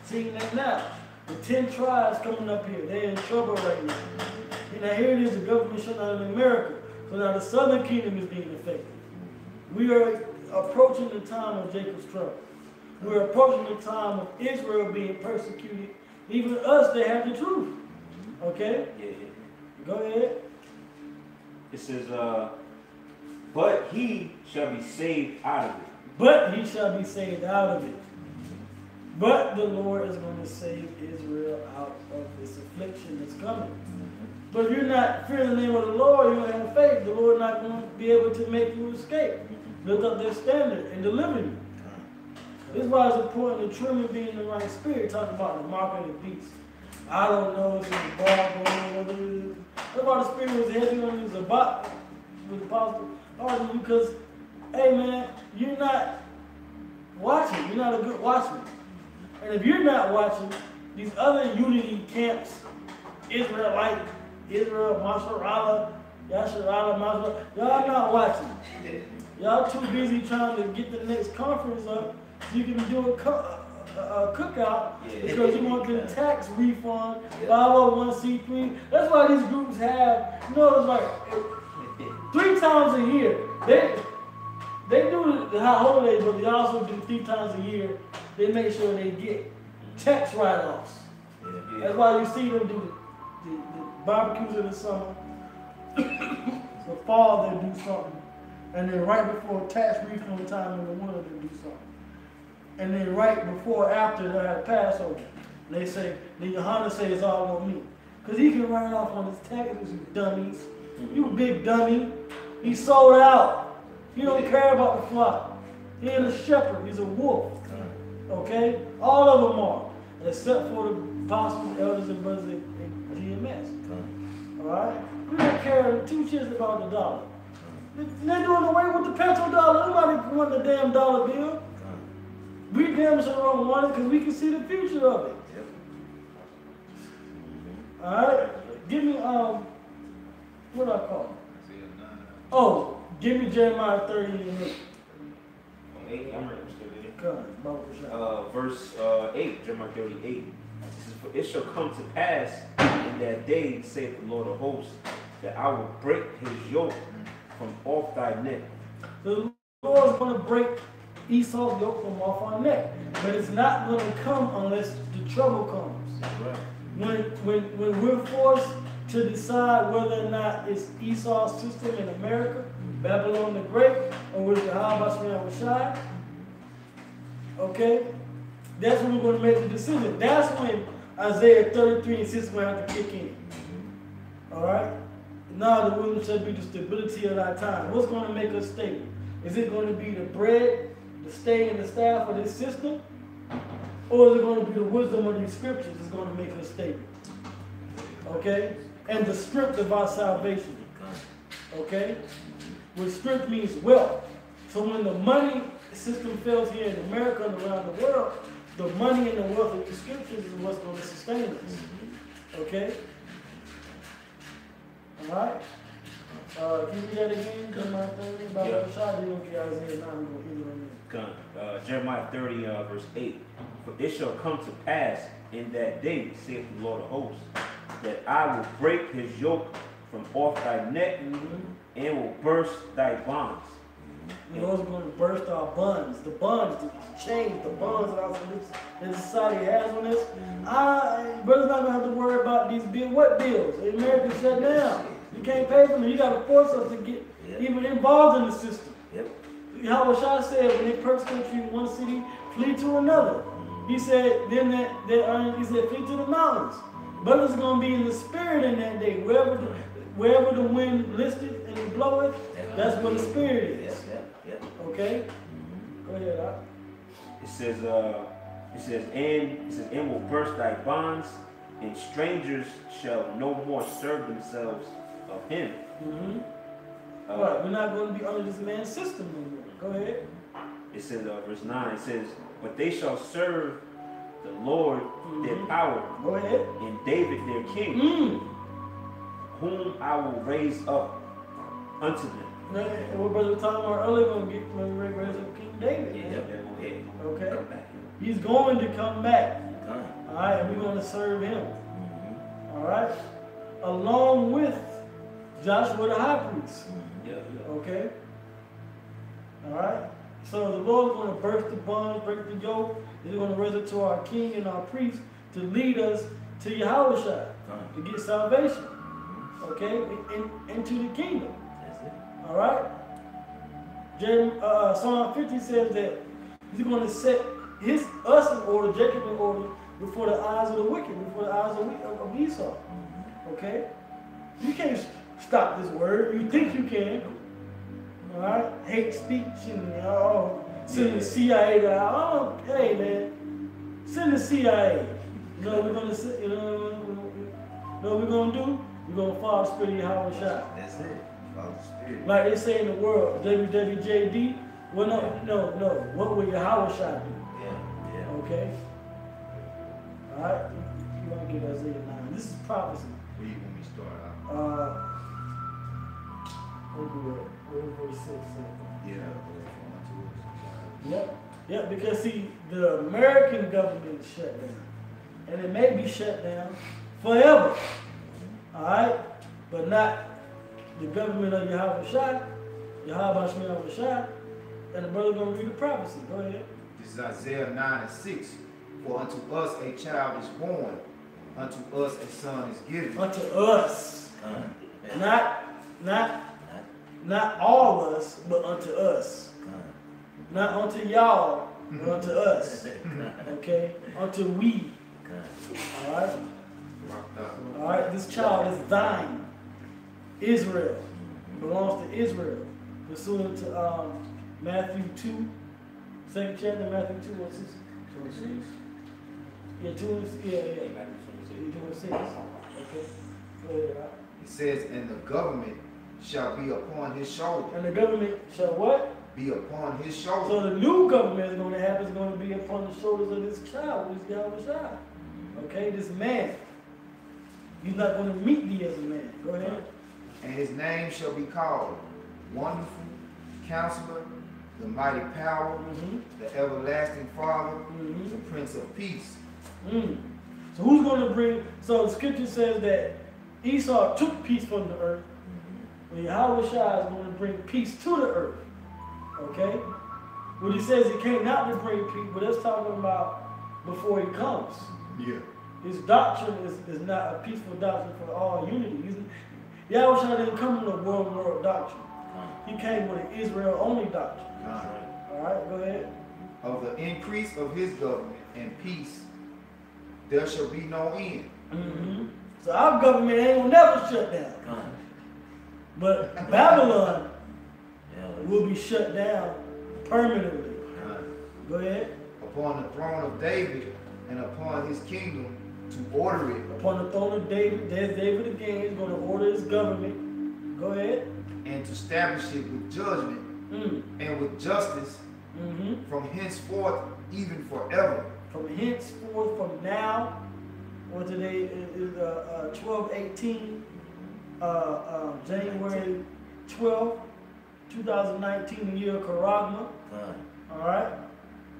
seeing that now. The 10 tribes coming up here, they're in trouble right now. And now here it is, the government shut down in America. So now the southern kingdom is being affected. We are approaching the time of Jacob's trouble. We're approaching the time of Israel being persecuted. Even us, they have the truth. Okay? Yeah. Go ahead. It says, but he shall be saved out of it. But he shall be saved out of it. But the Lord is going to save Israel out of this affliction that's coming. But if you're not fearing the name of the Lord, you don't have faith, the Lord not going to be able to make you escape. Lift up their standard and deliver you. This is why it's important to trim and be in the right spirit. Talking about the mark of the beast. I don't know if it's a ball going, whether it is. That's why the spirit was heavy on you, with the apostle. Because, hey man, you're not watching. You're not a good watchman. And if you're not watching, these other unity camps, Israel, Masharala, Yasharala, Masharala, y'all not watching. Y'all too busy trying to get the next conference up so you can do a cookout because you want the tax refund, 501c3. That's why these groups have, it's like 3 times a year. They do the high holidays, but they also do 3 times a year. They make sure they get tax write-offs. That's why you see them do the barbecues in the summer. The fall they do something. And then right before tax refund time in the winter they do something. And then right before after they have Passover, they say, the Yohanan say it's all on me. Because he can write off on his taxes, you dummies. You big dummy. He sold out. He don't care about the flock. He ain't a shepherd, he's a wolf. Okay? All of them are. Except for the apostles, elders, and brothers in GMS. Alright? We don't care 2 shits about the dollar. They're doing away with the petrodollar. Nobody want the damn dollar bill. We damn sure don't want it because we can see the future of it. Alright? Give me, what do I call it? Isaiah 9. Oh, give me Jeremiah 30 and 8. 8, I'm ready. Verse 8, Jeremiah 38. It says, for it shall come to pass in that day, saith the Lord of hosts, that I will break his yoke from off thy neck, Lord's going to break Esau's yoke from off our neck. But it's not going to come unless the trouble comes. When we're forced to decide whether or not it's Esau's system in America, Babylon the Great, or with Yahweh Shai, okay, that's when we're going to make the decision. That's when Isaiah 33 and 6 is going to have to kick in. All right? Now the wisdom shall be the stability of our time. What's going to make us stable? Is it going to be the bread, the stay, and the staff of this system? Or is it going to be the wisdom of these scriptures that's going to make us stable? Okay? And the strength of our salvation. Okay? Which strength means wealth. So when the money system fails here in America and around the world, the money and the wealth of the scriptures is what's going to sustain us. Okay? Alright? Can you read that again? Jeremiah 30, about Shah, you don't get Isaiah 9, Jeremiah 30, verse 8. For it shall come to pass in that day, saith the Lord of hosts, that I will break his yoke from off thy neck and will burst thy bonds. The Lord's going to burst our bonds, the chains, the bonds that society has on us. Brother's not going to have to worry about these bills. What bills? America shut down. You can't pay for them. You got to force us to get even involved in the system. Yahweh Shah said when they persecute you in one city, flee to another. He said, then he said, flee to the mountains. Brothers are going to be in the spirit in that day. Wherever the wind listed and it bloweth, that's where the spirit is. Okay? Go ahead, It says, and will burst thy bonds, and strangers shall no more serve themselves of him. Right, we're not going to be under this man's system anymore. Go ahead. It says, verse 9, it says, but they shall serve the Lord their power. Go ahead. And David their king, whom I will raise up unto them. And what Brother Tom earlier going to get when we raise up King David. Okay? He's going to come back. All right, and we're going to serve him. All right? Along with Joshua the high priest. Okay? All right? So the Lord is going to burst the bonds, break the yoke. He's going to raise it to our king and our priest to lead us to Yahweh Shai, to get salvation. Okay? Into the kingdom. All right? Psalm 50 says that he's going to set us in order, Jacob in order, before the eyes of the wicked, before the eyes of Esau. Okay? You can't stop this word. You think you can. All right? Hate speech and send the CIA to hey man, send the CIA. You know what we're gonna say? You know what we're gonna do? We're gonna follow the spirit of Yahweh Shai. That's it. Follow the spirit. Like they say in the world, WWJD. Well, no. What will Yahweh Shai do? Yeah. Okay. All right. You want to get Isaiah 9? This is prophecy. Read when we start out. We'll do it. Verse 6. Yeah. Yep, because see, the American government is shut down. And it may be shut down forever. Alright? But not the government of Yahweh Shai, Yahweh Shai, and the brother gonna read the prophecy. Go ahead. This is Isaiah 9 and 6. For unto us a child is born, unto us a son is given. Unto us. Not all of us, but unto us. Not unto y'all, but unto us. Okay? Unto we. Alright? Alright, this child is thine. Israel. Belongs to Israel. Pursuant to Matthew 2, 2nd chapter, Matthew 2, 1, 6. 26. Yeah, 2, yeah. 26. Okay. Go ahead. It says, and the government shall be upon his shoulder. And the government shall what? Be upon his shoulder. So the new government is going to have is going to be upon the shoulders of this child, who is Yahweh Shai. Okay, this man. He's not going to meet thee as a man. Go ahead. And his name shall be called Wonderful, Counselor, the Mighty Power, the Everlasting Father, the Prince of Peace. So who's going to bring, so the scripture says that Esau took peace from the earth, but Yahweh Shai is going to bring peace to the earth. Okay? When he says he came not to bring peace, but that's talking about before he comes. Yeah. His doctrine is not a peaceful doctrine for all unity. Yahushua didn't come with a world doctrine. He came with an Israel only doctrine. All right, go ahead. Of the increase of his government and peace, there shall be no end. So our government ain't gonna never shut down. But Babylon will be shut down permanently. Go ahead. Upon the throne of David and upon his kingdom to order it. Upon the throne of David, there's David again. He's going to order his government. Go ahead. And to establish it with judgment and with justice from henceforth, even forever. From henceforth, from now, or today is 12/18, January 12th, 2019, year of Karagma. All right.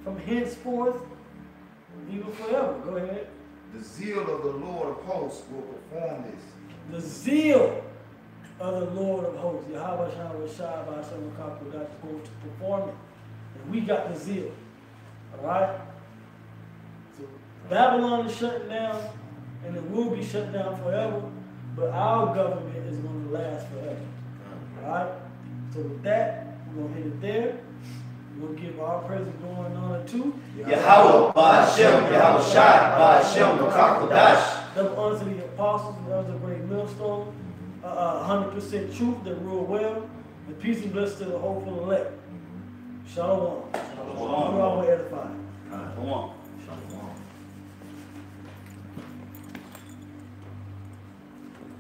From henceforth, even forever. Go ahead. The zeal of the Lord of hosts will perform this. The zeal of the Lord of hosts, Yahweh Shai Ba'ashem Makaku, that's going to perform it. And we got the zeal. All right? So Babylon is shutting down, and it will be shut down forever, but our government is going to last forever. All right? So with that, we're going to hit it there. We'll give our praise and glory and honor to Yahweh Ba'ashem, Yahweh Shai Ba'ashem Makakodash. double honor to the apostles, that was a great millstone. 100% truth that rule well, and peace and blessings to the hopeful elect. Shalom. Shalom. We're all edifying. Shalom. Shalom.